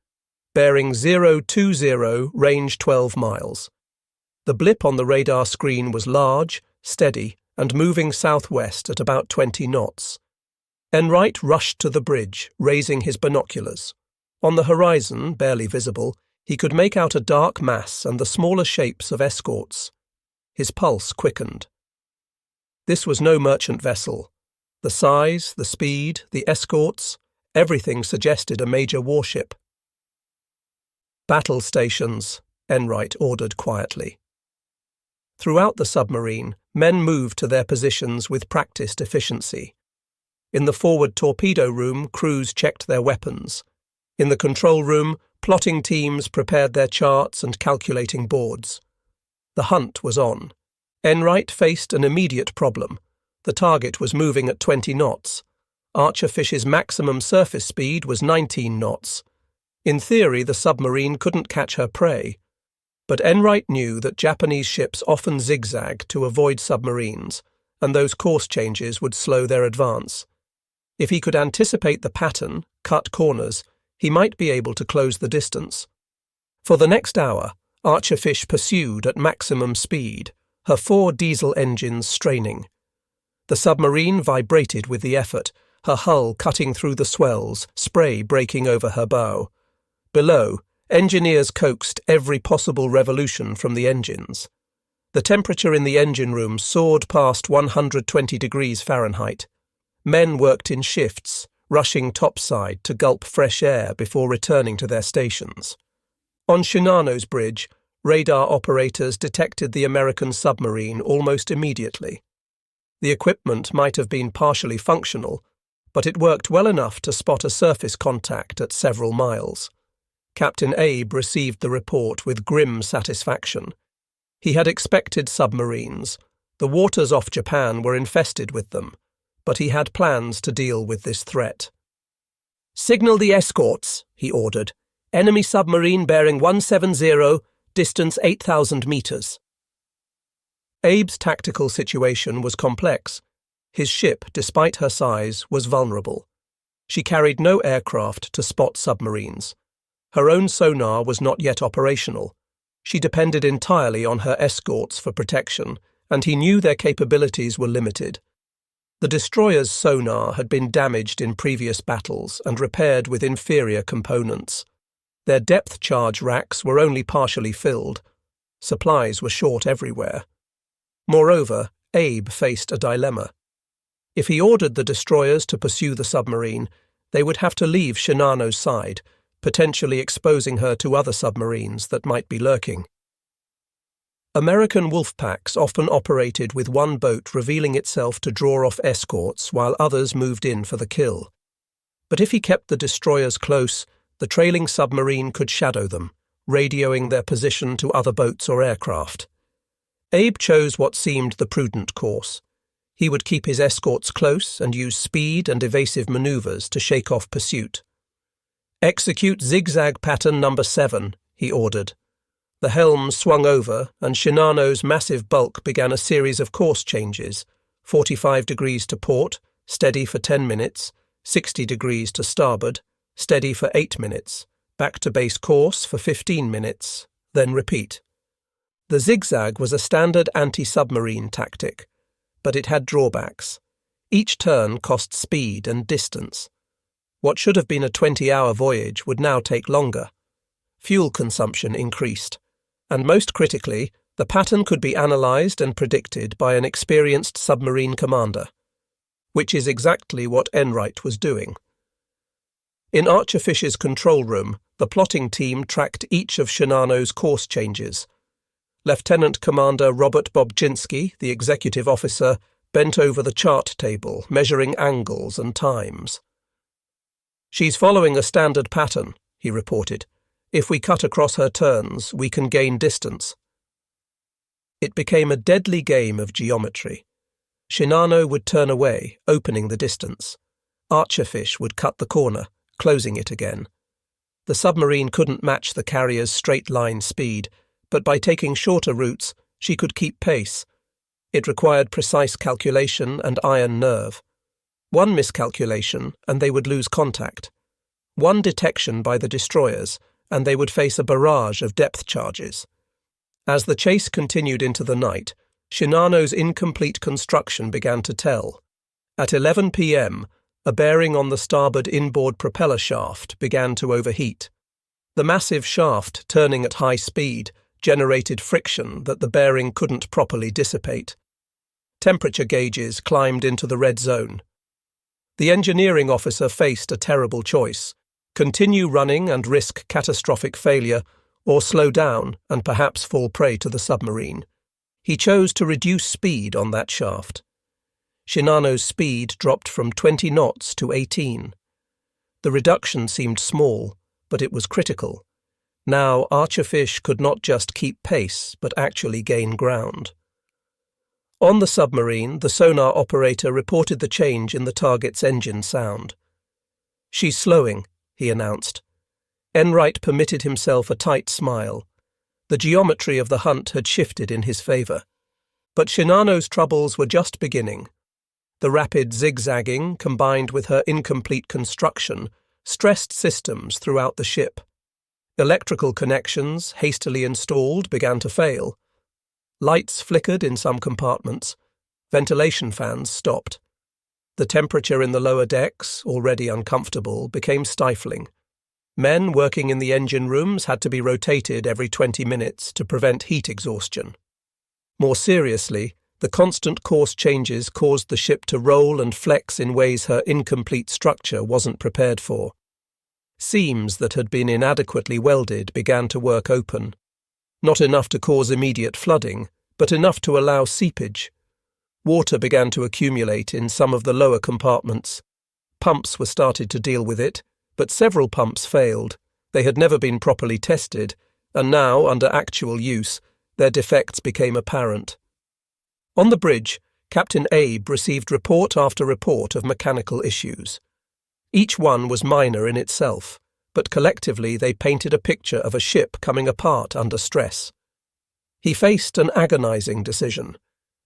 Bearing 020, range 12 miles. The blip on the radar screen was large, steady, and moving southwest at about 20 knots. Enright rushed to the bridge, raising his binoculars. On the horizon, barely visible, he could make out a dark mass and the smaller shapes of escorts. His pulse quickened. This was no merchant vessel. The size, the speed, the escorts, everything suggested a major warship. "Battle stations," Enright ordered quietly. Throughout the submarine, men moved to their positions with practiced efficiency. In the forward torpedo room, crews checked their weapons. In the control room, plotting teams prepared their charts and calculating boards. The hunt was on. Enright faced an immediate problem. The target was moving at 20 knots. Archerfish's maximum surface speed was 19 knots. In theory, the submarine couldn't catch her prey. But Enright knew that Japanese ships often zigzag to avoid submarines, and those course changes would slow their advance. If he could anticipate the pattern, cut corners, he might be able to close the distance. For the next hour, Archerfish pursued at maximum speed, her 4 diesel engines straining. The submarine vibrated with the effort, her hull cutting through the swells, spray breaking over her bow. Below, engineers coaxed every possible revolution from the engines. The temperature in the engine room soared past 120 degrees Fahrenheit. Men worked in shifts, rushing topside to gulp fresh air before returning to their stations. On Shinano's bridge, radar operators detected the American submarine almost immediately. The equipment might have been partially functional, but it worked well enough to spot a surface contact at several miles. Captain Abe received the report with grim satisfaction. He had expected submarines. The waters off Japan were infested with them, but he had plans to deal with this threat. "Signal the escorts," he ordered. "Enemy submarine bearing 170, distance 8,000 meters. Abe's tactical situation was complex. His ship, despite her size, was vulnerable. She carried no aircraft to spot submarines. Her own sonar was not yet operational. She depended entirely on her escorts for protection, and he knew their capabilities were limited. The destroyer's sonar had been damaged in previous battles and repaired with inferior components. Their depth charge racks were only partially filled. Supplies were short everywhere. Moreover, Abe faced a dilemma. If he ordered the destroyers to pursue the submarine, they would have to leave Shinano's side, potentially exposing her to other submarines that might be lurking. American wolf packs often operated with one boat revealing itself to draw off escorts while others moved in for the kill. But if he kept the destroyers close, the trailing submarine could shadow them, radioing their position to other boats or aircraft. Abe chose what seemed the prudent course. He would keep his escorts close and use speed and evasive maneuvers to shake off pursuit. "Execute zigzag pattern number 7, he ordered. The helm swung over, and Shinano's massive bulk began a series of course changes: 45 degrees to port, steady for 10 minutes, 60 degrees to starboard, steady for 8 minutes, back to base course for 15 minutes, then repeat. The zigzag was a standard anti-submarine tactic, but it had drawbacks. Each turn cost speed and distance. What should have been a 20-hour voyage would now take longer. Fuel consumption increased. And most critically, the pattern could be analysed and predicted by an experienced submarine commander, which is exactly what Enright was doing. In Archerfish's control room, the plotting team tracked each of Shinano's course changes. Lieutenant Commander Robert Bobczynski, the executive officer, bent over the chart table, measuring angles and times. "She's following a standard pattern," he reported. "If we cut across her turns, we can gain distance." It became a deadly game of geometry. Shinano would turn away, opening the distance. Archerfish would cut the corner, closing it again. The submarine couldn't match the carrier's straight-line speed, but by taking shorter routes, she could keep pace. It required precise calculation and iron nerve. One miscalculation, and they would lose contact. One detection by the destroyers, and they would face a barrage of depth charges. As the chase continued into the night, Shinano's incomplete construction began to tell. At 11 p.m., a bearing on the starboard inboard propeller shaft began to overheat. The massive shaft, turning at high speed, generated friction that the bearing couldn't properly dissipate. Temperature gauges climbed into the red zone. The engineering officer faced a terrible choice: continue running and risk catastrophic failure, or slow down and perhaps fall prey to the submarine. He chose to reduce speed on that shaft. Shinano's speed dropped from 20 knots to 18. The reduction seemed small, but it was critical. Now Archerfish could not just keep pace, but actually gain ground. On the submarine, the sonar operator reported the change in the target's engine sound. "She's slowing," he announced. Enright permitted himself a tight smile. The geometry of the hunt had shifted in his favour. But Shinano's troubles were just beginning. The rapid zigzagging, combined with her incomplete construction, stressed systems throughout the ship. Electrical connections, hastily installed, began to fail. Lights flickered in some compartments. Ventilation fans stopped. The temperature in the lower decks, already uncomfortable, became stifling. Men working in the engine rooms had to be rotated every 20 minutes to prevent heat exhaustion. More seriously, the constant course changes caused the ship to roll and flex in ways her incomplete structure wasn't prepared for. Seams that had been inadequately welded began to work open. Not enough to cause immediate flooding, but enough to allow seepage. Water began to accumulate in some of the lower compartments. Pumps were started to deal with it, but several pumps failed. They had never been properly tested, and now, under actual use, their defects became apparent. On the bridge, Captain Abe received report after report of mechanical issues. Each one was minor in itself, but collectively they painted a picture of a ship coming apart under stress. He faced an agonizing decision.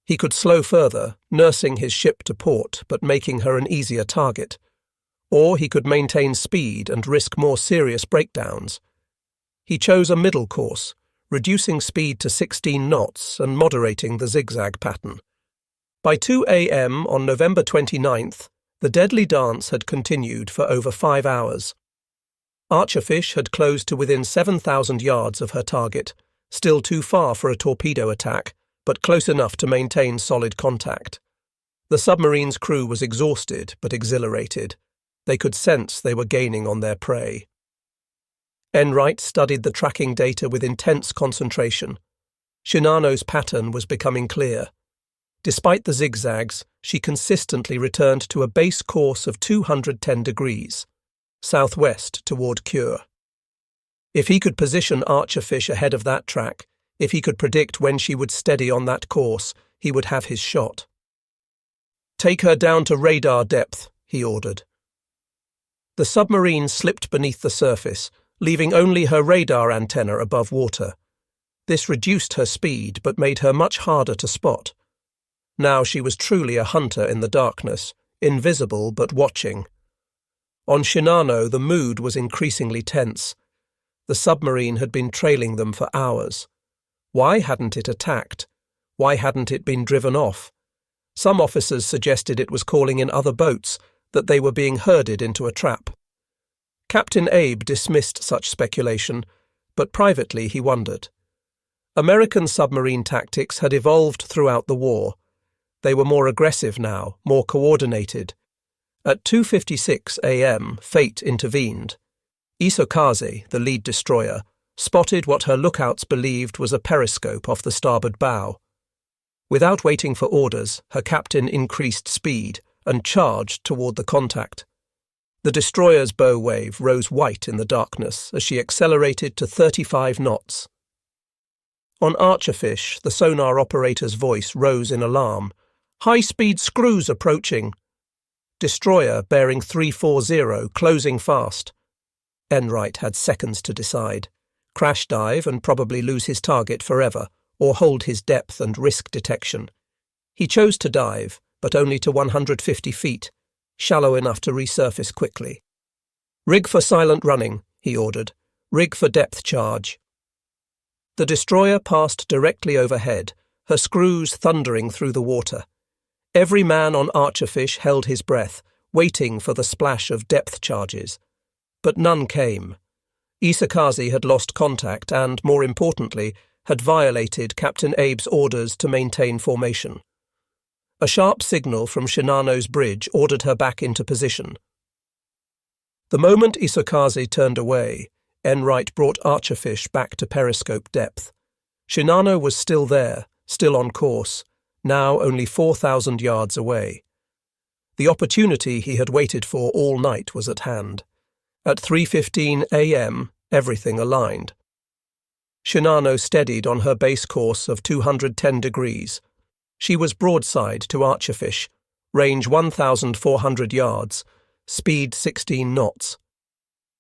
He could slow further, nursing his ship to port but making her an easier target. Or he could maintain speed and risk more serious breakdowns. He chose a middle course, reducing speed to 16 knots and moderating the zigzag pattern. By 2 a.m. on November 29th, the deadly dance had continued for over 5 hours. Archerfish had closed to within 7,000 yards of her target, still too far for a torpedo attack, but close enough to maintain solid contact. The submarine's crew was exhausted but exhilarated. They could sense they were gaining on their prey. Enright studied the tracking data with intense concentration. Shinano's pattern was becoming clear. Despite the zigzags, she consistently returned to a base course of 210 degrees, southwest toward Kure. If he could position Archerfish ahead of that track, if he could predict when she would steady on that course, he would have his shot. "Take her down to radar depth," he ordered. The submarine slipped beneath the surface, leaving only her radar antenna above water. This reduced her speed, but made her much harder to spot. Now she was truly a hunter in the darkness, invisible but watching. On Shinano, the mood was increasingly tense. The submarine had been trailing them for hours. Why hadn't it attacked? Why hadn't it been driven off? Some officers suggested it was calling in other boats, that they were being herded into a trap. Captain Abe dismissed such speculation, but privately he wondered. American submarine tactics had evolved throughout the war. They were more aggressive now, more coordinated. At 2:56 a.m., fate intervened. Isokaze, the lead destroyer, spotted what her lookouts believed was a periscope off the starboard bow. Without waiting for orders, her captain increased speed and charged toward the contact. The destroyer's bow wave rose white in the darkness as she accelerated to 35 knots. On Archerfish, the sonar operator's voice rose in alarm. "High-speed screws approaching." Destroyer bearing 340, closing fast. Enright had seconds to decide. Crash dive and probably lose his target forever, or hold his depth and risk detection. He chose to dive, but only to 150 feet, shallow enough to resurface quickly. "Rig for silent running," he ordered. "Rig for depth charge." The destroyer passed directly overhead, her screws thundering through the water. Every man on Archerfish held his breath, waiting for the splash of depth charges. But none came. Isokaze had lost contact and, more importantly, had violated Captain Abe's orders to maintain formation. A sharp signal from Shinano's bridge ordered her back into position. The moment Isokaze turned away, Enright brought Archerfish back to periscope depth. Shinano was still there, still on course, now only 4,000 yards away. The opportunity he had waited for all night was at hand. At 3:15 a.m., everything aligned. Shinano steadied on her base course of 210 degrees. She was broadside to Archerfish, range 1,400 yards, speed 16 knots.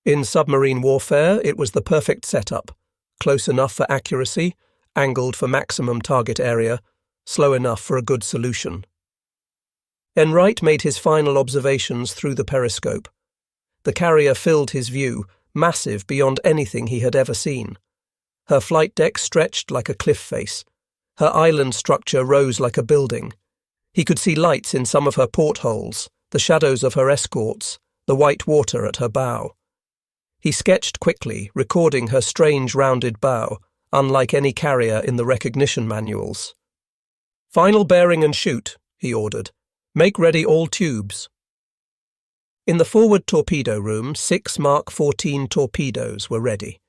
In submarine warfare, it was the perfect setup, close enough for accuracy, angled for maximum target area, slow enough for a good solution. Enright made his final observations through the periscope. The carrier filled his view, massive beyond anything he had ever seen. Her flight deck stretched like a cliff face. Her island structure rose like a building. He could see lights in some of her portholes, the shadows of her escorts, the white water at her bow. He sketched quickly, recording her strange rounded bow, unlike any carrier in the recognition manuals. "Final bearing and shoot," he ordered. "Make ready all tubes." In the forward torpedo room, 6 Mark 14 torpedoes were ready.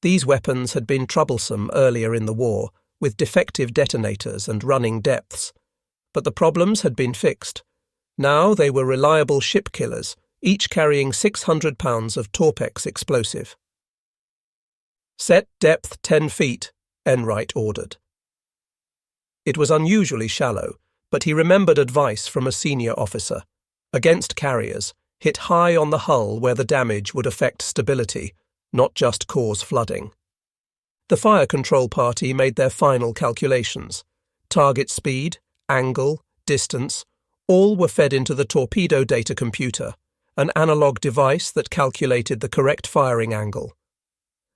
These weapons had been troublesome earlier in the war, with defective detonators and running depths. But the problems had been fixed. Now they were reliable ship killers, each carrying 600 pounds of Torpex explosive. "Set depth 10 feet, Enright ordered. It was unusually shallow, but he remembered advice from a senior officer. Against carriers, hit high on the hull where the damage would affect stability, not just cause flooding. The fire control party made their final calculations. Target speed, angle, distance, all were fed into the torpedo data computer, an analog device that calculated the correct firing angle.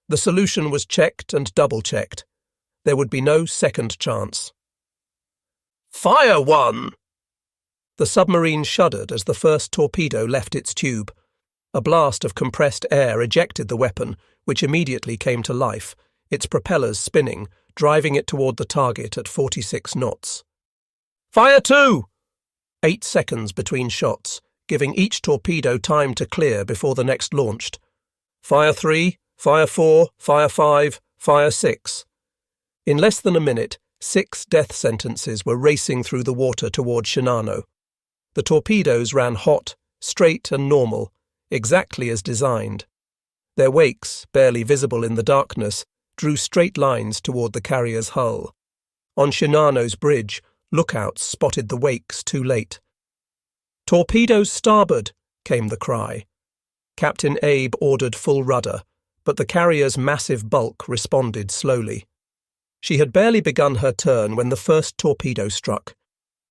The solution was checked and double-checked. There would be no second chance. "Fire one!" The submarine shuddered as the first torpedo left its tube. A blast of compressed air ejected the weapon, which immediately came to life, its propellers spinning, driving it toward the target at 46 knots. "Fire two!" 8 seconds between shots, giving each torpedo time to clear before the next launched. "Fire 3, Fire 4, Fire 5, Fire 6. In less than a minute, 6 death sentences were racing through the water toward Shinano. The torpedoes ran hot, straight and normal, exactly as designed. Their wakes, barely visible in the darkness, drew straight lines toward the carrier's hull. On Shinano's bridge, lookouts spotted the wakes too late. "Torpedoes starboard!" came the cry. Captain Abe ordered full rudder, but the carrier's massive bulk responded slowly. She had barely begun her turn when the first torpedo struck.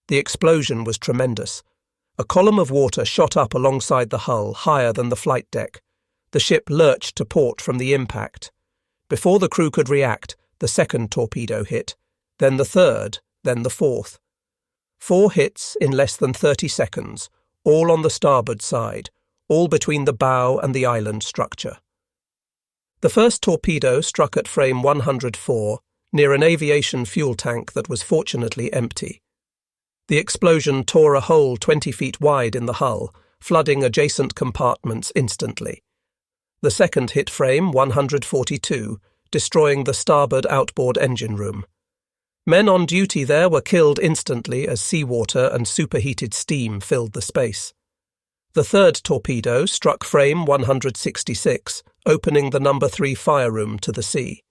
The explosion was tremendous. A column of water shot up alongside the hull, higher than the flight deck. The ship lurched to port from the impact. Before the crew could react, the second torpedo hit, then the third, then the fourth. 4 hits in less than 30 seconds, all on the starboard side, all between the bow and the island structure. The first torpedo struck at frame 104, near an aviation fuel tank that was fortunately empty. The explosion tore a hole 20 feet wide in the hull, flooding adjacent compartments instantly. The second hit frame 142, destroying the starboard outboard engine room. Men on duty there were killed instantly as seawater and superheated steam filled the space. The third torpedo struck frame 166, opening the number 3 fire room to the sea.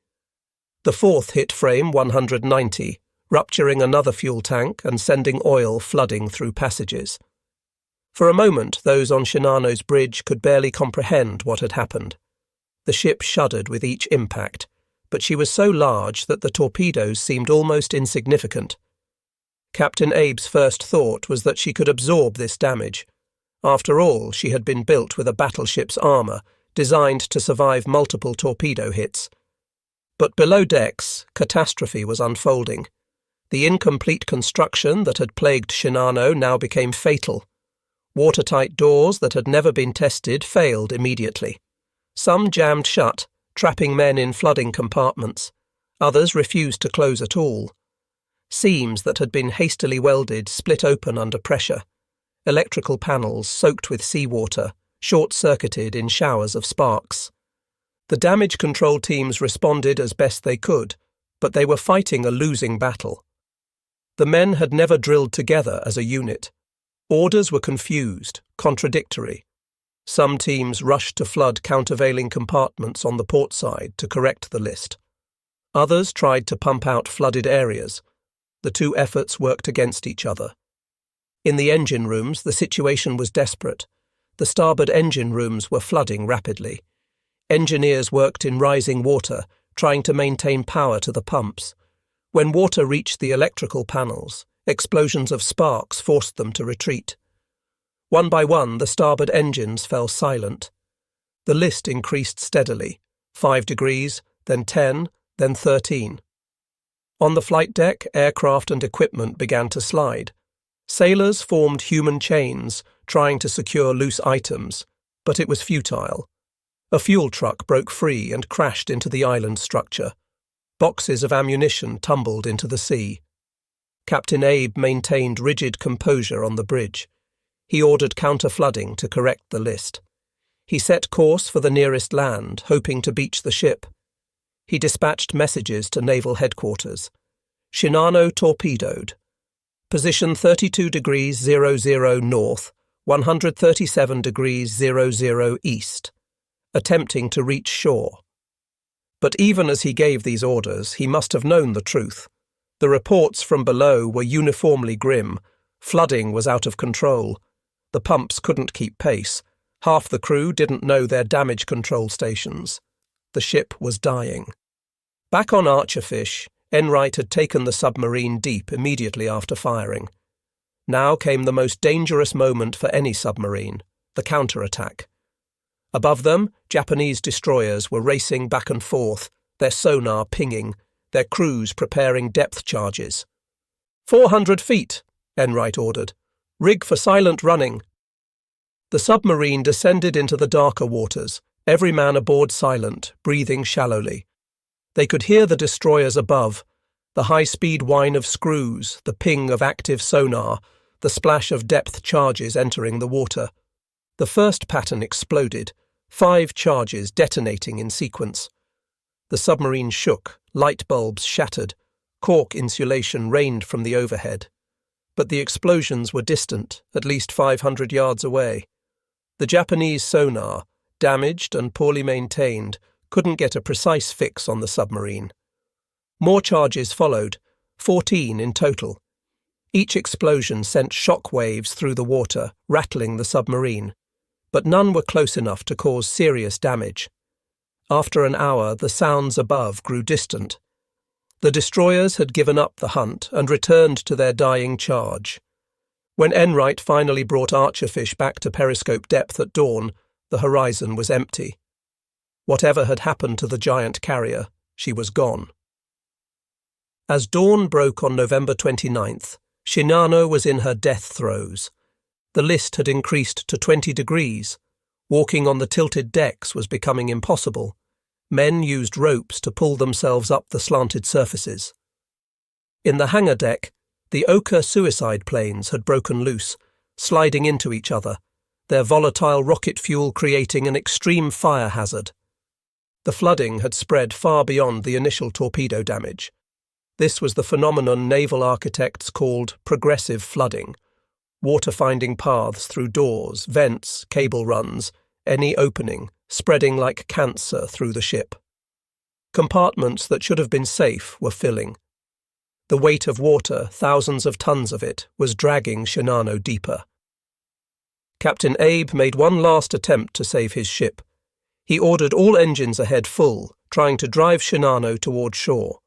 The fourth hit frame 190, rupturing another fuel tank and sending oil flooding through passages. For a moment, those on Shinano's bridge could barely comprehend what had happened. The ship shuddered with each impact, but she was so large that the torpedoes seemed almost insignificant. Captain Abe's first thought was that she could absorb this damage. After all, she had been built with a battleship's armour, designed to survive multiple torpedo hits. But below decks, catastrophe was unfolding. The incomplete construction that had plagued Shinano now became fatal. Watertight doors that had never been tested failed immediately. Some jammed shut, trapping men in flooding compartments. Others refused to close at all. Seams that had been hastily welded split open under pressure. Electrical panels, soaked with seawater, short-circuited in showers of sparks. The damage control teams responded as best they could, but they were fighting a losing battle. The men had never drilled together as a unit. Orders were confused, contradictory. Some teams rushed to flood countervailing compartments on the port side to correct the list. Others tried to pump out flooded areas. The two efforts worked against each other. In the engine rooms, the situation was desperate. The starboard engine rooms were flooding rapidly. Engineers worked in rising water, trying to maintain power to the pumps. When water reached the electrical panels, explosions of sparks forced them to retreat. One by one, the starboard engines fell silent. The list increased steadily, 5 degrees, then 10, then 13. On the flight deck, aircraft and equipment began to slide. Sailors formed human chains, trying to secure loose items, but it was futile. A fuel truck broke free and crashed into the island structure. Boxes of ammunition tumbled into the sea. Captain Abe maintained rigid composure on the bridge. He ordered counter-flooding to correct the list. He set course for the nearest land, hoping to beach the ship. He dispatched messages to naval headquarters. Shinano torpedoed. Position 32 degrees 00 north, 137 degrees 00 east. Attempting to reach shore. But even as he gave these orders, he must have known the truth. The reports from below were uniformly grim. Flooding was out of control. The pumps couldn't keep pace. Half the crew didn't know their damage control stations. The ship was dying. Back on Archerfish, Enright had taken the submarine deep immediately after firing. Now came the most dangerous moment for any submarine, the counterattack. Above them, Japanese destroyers were racing back and forth, their sonar pinging, their crews preparing depth charges. 400 feet, Enright ordered. Rig for silent running. The submarine descended into the darker waters, every man aboard silent, breathing shallowly. They could hear the destroyers above, the high-speed whine of screws, the ping of active sonar, the splash of depth charges entering the water. The first pattern exploded, 5 charges detonating in sequence. The submarine shook, light bulbs shattered, cork insulation rained from the overhead. But the explosions were distant, at least 500 yards away. The Japanese sonar, damaged and poorly maintained, couldn't get a precise fix on the submarine. More charges followed, 14 in total. Each explosion sent shock waves through the water, rattling the submarine, but none were close enough to cause serious damage. After an hour, the sounds above grew distant. The destroyers had given up the hunt and returned to their dying charge. When Enright finally brought Archerfish back to periscope depth at dawn, the horizon was empty. Whatever had happened to the giant carrier, she was gone. As dawn broke on November 29th, Shinano was in her death throes. The list had increased to 20 degrees. Walking on the tilted decks was becoming impossible. Men used ropes to pull themselves up the slanted surfaces. In the hangar deck, the Oka suicide planes had broken loose, sliding into each other, their volatile rocket fuel creating an extreme fire hazard. The flooding had spread far beyond the initial torpedo damage. This was the phenomenon naval architects called progressive flooding, water finding paths through doors, vents, cable runs, any opening, spreading like cancer through the ship. Compartments that should have been safe were filling. The weight of water, thousands of tons of it, was dragging Shinano deeper. Captain Abe made one last attempt to save his ship. He ordered all engines ahead full, trying to drive Shinano toward shore.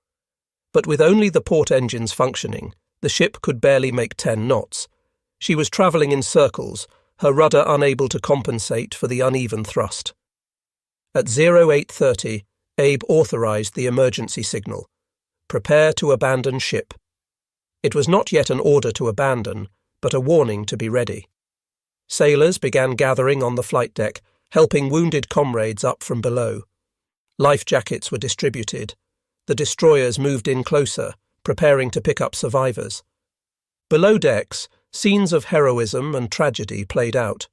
But with only the port engines functioning, the ship could barely make 10 knots. She was travelling in circles, her rudder unable to compensate for the uneven thrust. At 0830, Abe authorised the emergency signal. Prepare to abandon ship. It was not yet an order to abandon, but a warning to be ready. Sailors began gathering on the flight deck, helping wounded comrades up from below. Life jackets were distributed. The destroyers moved in closer, preparing to pick up survivors. Below decks, scenes of heroism and tragedy played out.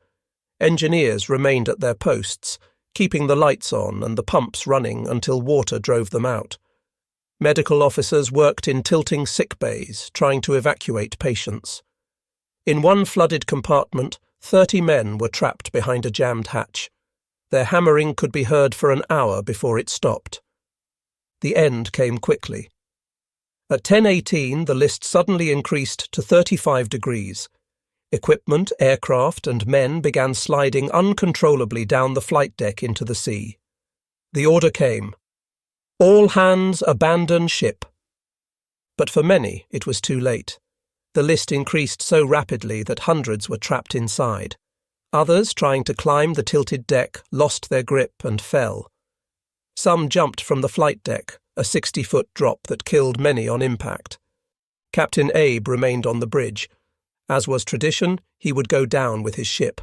Engineers remained at their posts, keeping the lights on and the pumps running until water drove them out. Medical officers worked in tilting sick bays, trying to evacuate patients. In one flooded compartment, 30 men were trapped behind a jammed hatch. Their hammering could be heard for an hour before it stopped. The end came quickly. At 10:18, the list suddenly increased to 35 degrees. Equipment, aircraft, and men began sliding uncontrollably down the flight deck into the sea. The order came: all hands abandon ship. But for many, it was too late. The list increased so rapidly that hundreds were trapped inside. Others, trying to climb the tilted deck, lost their grip and fell. Some jumped from the flight deck, a 60-foot drop that killed many on impact. Captain Abe remained on the bridge. As was tradition, he would go down with his ship.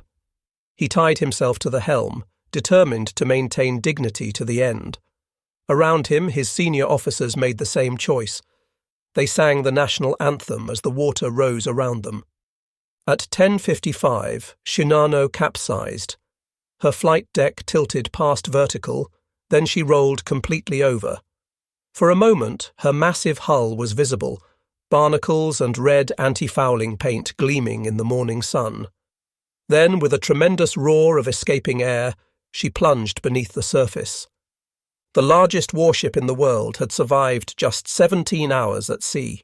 He tied himself to the helm, determined to maintain dignity to the end. Around him, his senior officers made the same choice. They sang the national anthem as the water rose around them. At 10:55, Shinano capsized. Her flight deck tilted past vertical, then she rolled completely over. For a moment, her massive hull was visible, barnacles and red anti-fouling paint gleaming in the morning sun. Then, with a tremendous roar of escaping air, she plunged beneath the surface. The largest warship in the world had survived just 17 hours at sea.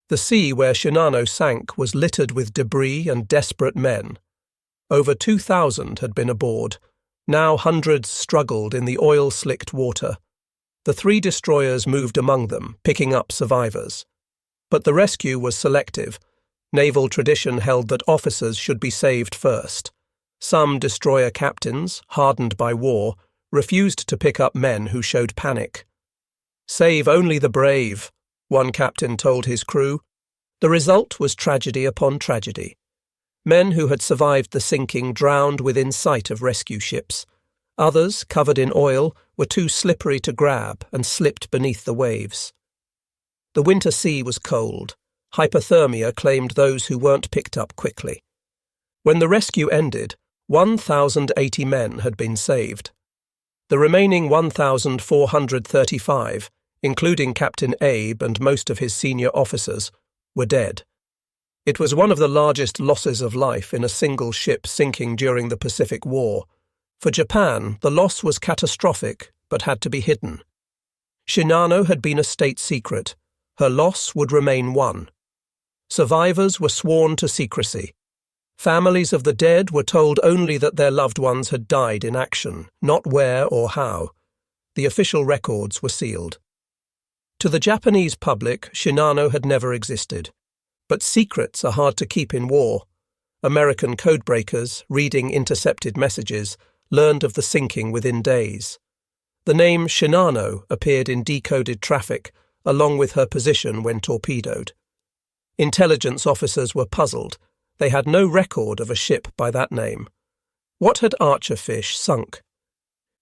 The sea where Shinano sank was littered with debris and desperate men. Over 2,000 had been aboard. Now hundreds struggled in the oil-slicked water. The 3 destroyers moved among them, picking up survivors. But the rescue was selective. Naval tradition held that officers should be saved first. Some destroyer captains, hardened by war, refused to pick up men who showed panic. "Save only the brave," one captain told his crew. The result was tragedy upon tragedy. Men who had survived the sinking drowned within sight of rescue ships. Others, covered in oil, were too slippery to grab and slipped beneath the waves. The winter sea was cold. Hypothermia claimed those who weren't picked up quickly. When the rescue ended, 1,080 men had been saved. The remaining 1,435, including Captain Abe and most of his senior officers, were dead. It was one of the largest losses of life in a single ship sinking during the Pacific War. For Japan, the loss was catastrophic, but had to be hidden. Shinano had been a state secret. Her loss would remain one. Survivors were sworn to secrecy. Families of the dead were told only that their loved ones had died in action, not where or how. The official records were sealed. To the Japanese public, Shinano had never existed. But secrets are hard to keep in war. American codebreakers, reading intercepted messages, learned of the sinking within days. The name Shinano appeared in decoded traffic, along with her position when torpedoed. Intelligence officers were puzzled. They had no record of a ship by that name. What had Archerfish sunk?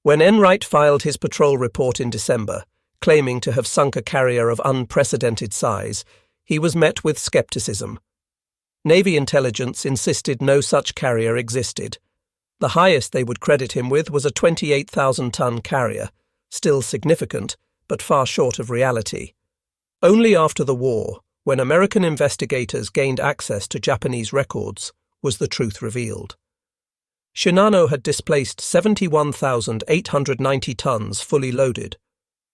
When Enright filed his patrol report in December, claiming to have sunk a carrier of unprecedented size, he was met with skepticism. Navy intelligence insisted no such carrier existed. The highest they would credit him with was a 28,000-ton carrier, still significant, but far short of reality. Only after the war, when American investigators gained access to Japanese records, was the truth revealed. Shinano had displaced 71,890 tons fully loaded.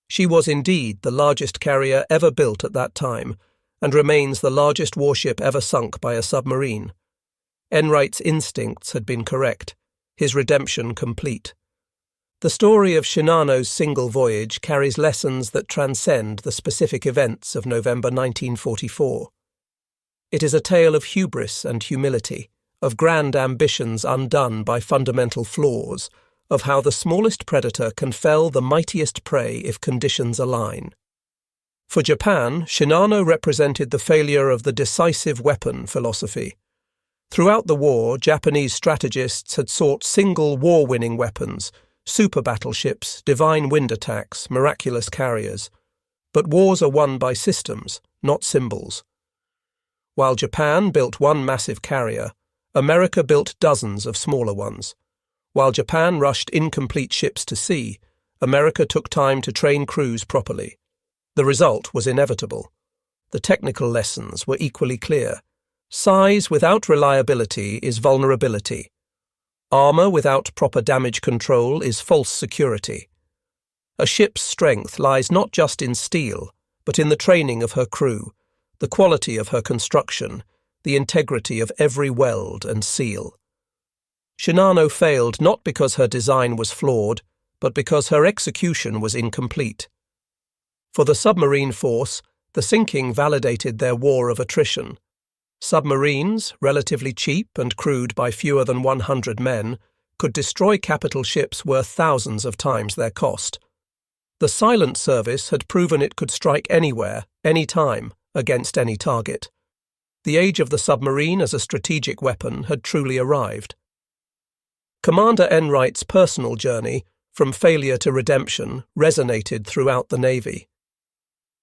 She was indeed the largest carrier ever built at that time, and remains the largest warship ever sunk by a submarine. Enright's instincts had been correct, his redemption complete. The story of Shinano's single voyage carries lessons that transcend the specific events of November 1944. It is a tale of hubris and humility, of grand ambitions undone by fundamental flaws, of how the smallest predator can fell the mightiest prey if conditions align. For Japan, Shinano represented the failure of the decisive weapon philosophy. Throughout the war, Japanese strategists had sought single war-winning weapons, super battleships, divine wind attacks, miraculous carriers. But wars are won by systems, not symbols. While Japan built one massive carrier, America built dozens of smaller ones. While Japan rushed incomplete ships to sea, America took time to train crews properly. The result was inevitable. The technical lessons were equally clear. Size without reliability is vulnerability. Armour without proper damage control is false security. A ship's strength lies not just in steel, but in the training of her crew, the quality of her construction, the integrity of every weld and seal. Shinano failed not because her design was flawed, but because her execution was incomplete. For the submarine force, the sinking validated their war of attrition. Submarines, relatively cheap and crewed by fewer than 100 men, could destroy capital ships worth thousands of times their cost. The silent service had proven it could strike anywhere, any time, against any target. The age of the submarine as a strategic weapon had truly arrived. Commander Enright's personal journey, from failure to redemption, resonated throughout the Navy.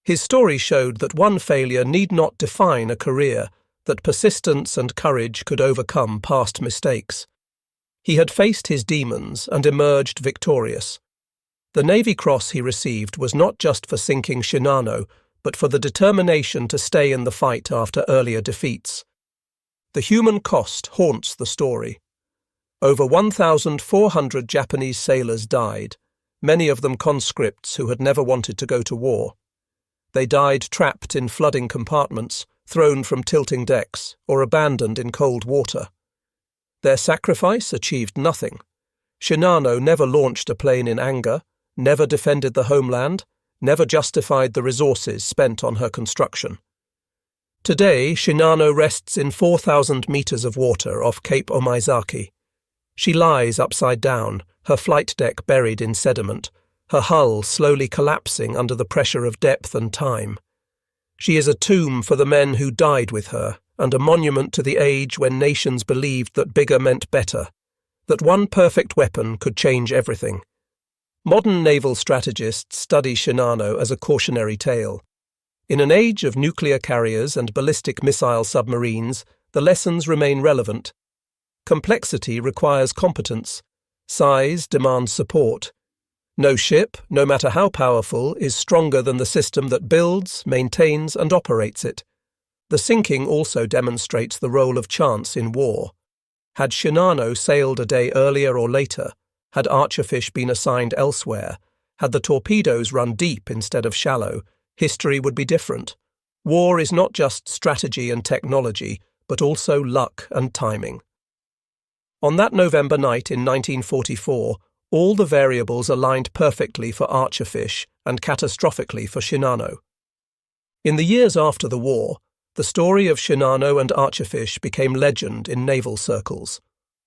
His story showed that one failure need not define a career, that persistence and courage could overcome past mistakes. He had faced his demons and emerged victorious. The Navy Cross he received was not just for sinking Shinano, but for the determination to stay in the fight after earlier defeats. The human cost haunts the story. Over 1,400 Japanese sailors died, many of them conscripts who had never wanted to go to war. They died trapped in flooding compartments, thrown from tilting decks, or abandoned in cold water. Their sacrifice achieved nothing. Shinano never launched a plane in anger, never defended the homeland, never justified the resources spent on her construction. Today, Shinano rests in 4,000 meters of water off Cape Omaizaki. She lies upside down, her flight deck buried in sediment, her hull slowly collapsing under the pressure of depth and time. She is a tomb for the men who died with her, and a monument to the age when nations believed that bigger meant better, that one perfect weapon could change everything. Modern naval strategists study Shinano as a cautionary tale. In an age of nuclear carriers and ballistic missile submarines, the lessons remain relevant. Complexity requires competence. Size demands support. No ship, no matter how powerful, is stronger than the system that builds, maintains, and operates it. The sinking also demonstrates the role of chance in war. Had Shinano sailed a day earlier or later, had Archerfish been assigned elsewhere, had the torpedoes run deep instead of shallow, history would be different. War is not just strategy and technology, but also luck and timing. On that November night in 1944, all the variables aligned perfectly for Archerfish and catastrophically for Shinano. In the years after the war, the story of Shinano and Archerfish became legend in naval circles.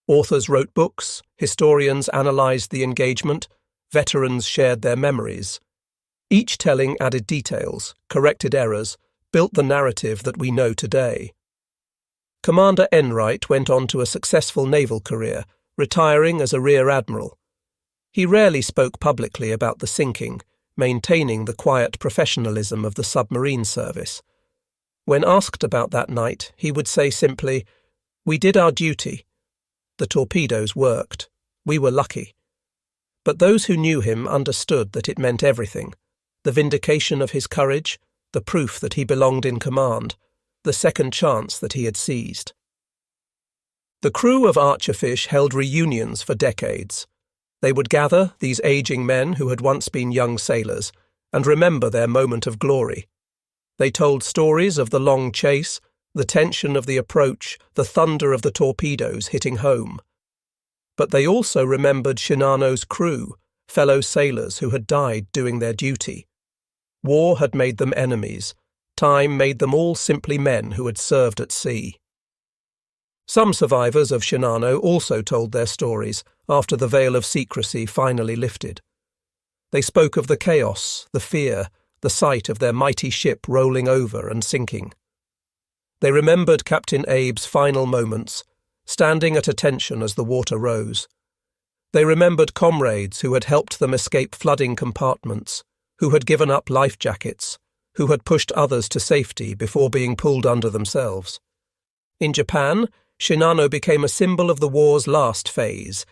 Authors wrote books, historians analysed the engagement, veterans shared their memories. Each telling added details, corrected errors, built the narrative that we know today. Commander Enright went on to a successful naval career, retiring as a rear admiral. He rarely spoke publicly about the sinking, maintaining the quiet professionalism of the submarine service. When asked about that night, he would say simply, "We did our duty. The torpedoes worked. We were lucky." But those who knew him understood that it meant everything: the vindication of his courage, the proof that he belonged in command, the second chance that he had seized. The crew of Archerfish held reunions for decades. They would gather, these aging men who had once been young sailors, and remember their moment of glory. They told stories of the long chase, the tension of the approach, the thunder of the torpedoes hitting home. But they also remembered Shinano's crew, fellow sailors who had died doing their duty. War had made them enemies. Time made them all simply men who had served at sea. Some survivors of Shinano also told their stories after the veil of secrecy finally lifted. They spoke of the chaos, the fear, the sight of their mighty ship rolling over and sinking. They remembered Captain Abe's final moments, standing at attention as the water rose. They remembered comrades who had helped them escape flooding compartments, who had given up life jackets, who had pushed others to safety before being pulled under themselves. In Japan, Shinano became a symbol of the war's last phase: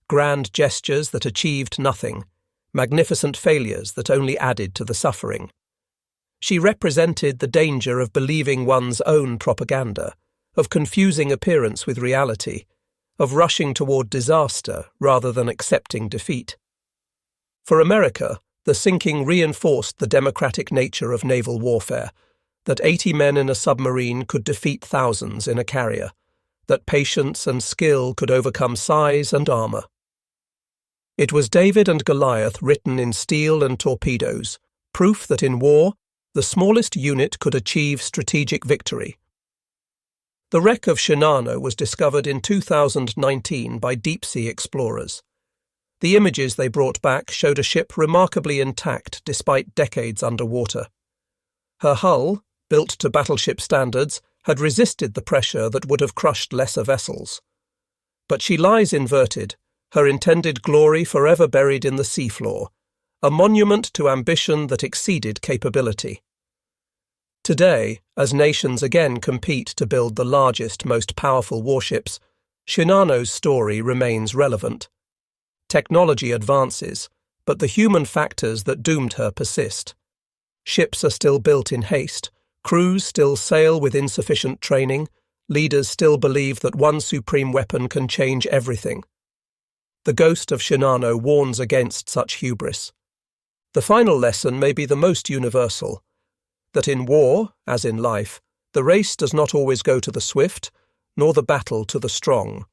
grand gestures that achieved nothing, magnificent failures that only added to the suffering. She represented the danger of believing one's own propaganda, of confusing appearance with reality, of rushing toward disaster rather than accepting defeat. For America, the sinking reinforced the democratic nature of naval warfare, that 80 men in a submarine could defeat thousands in a carrier, that patience and skill could overcome size and armour. It was David and Goliath written in steel and torpedoes, proof that in war, the smallest unit could achieve strategic victory. The wreck of Shinano was discovered in 2019 by deep-sea explorers. The images they brought back showed a ship remarkably intact despite decades underwater. Her hull, built to battleship standards, had resisted the pressure that would have crushed lesser vessels. But she lies inverted, her intended glory forever buried in the seafloor, a monument to ambition that exceeded capability. Today, as nations again compete to build the largest, most powerful warships, Shinano's story remains relevant. Technology advances, but the human factors that doomed her persist. Ships are still built in haste, crews still sail with insufficient training, leaders still believe that one supreme weapon can change everything. The ghost of Shinano warns against such hubris. The final lesson may be the most universal: that in war, as in life, the race does not always go to the swift, nor the battle to the strong.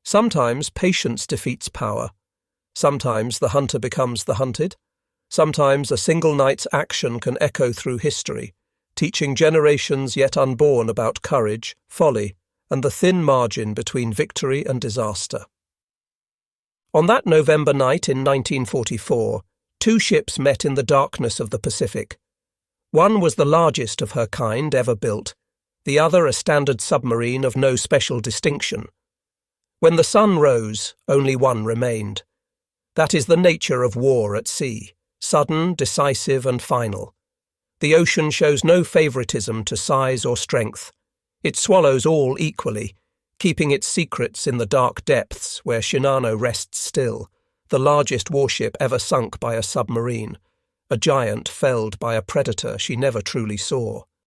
Sometimes patience defeats power. Sometimes the hunter becomes the hunted. Sometimes a single night's action can echo through history, teaching generations yet unborn about courage, folly, and the thin margin between victory and disaster. On that November night in 1944, two ships met in the darkness of the Pacific. One was the largest of her kind ever built, the other a standard submarine of no special distinction. When the sun rose, only one remained. That is the nature of war at sea, sudden, decisive, and final. The ocean shows no favoritism to size or strength. It swallows all equally, keeping its secrets in the dark depths where Shinano rests still, the largest warship ever sunk by a submarine, a giant felled by a predator she never truly saw.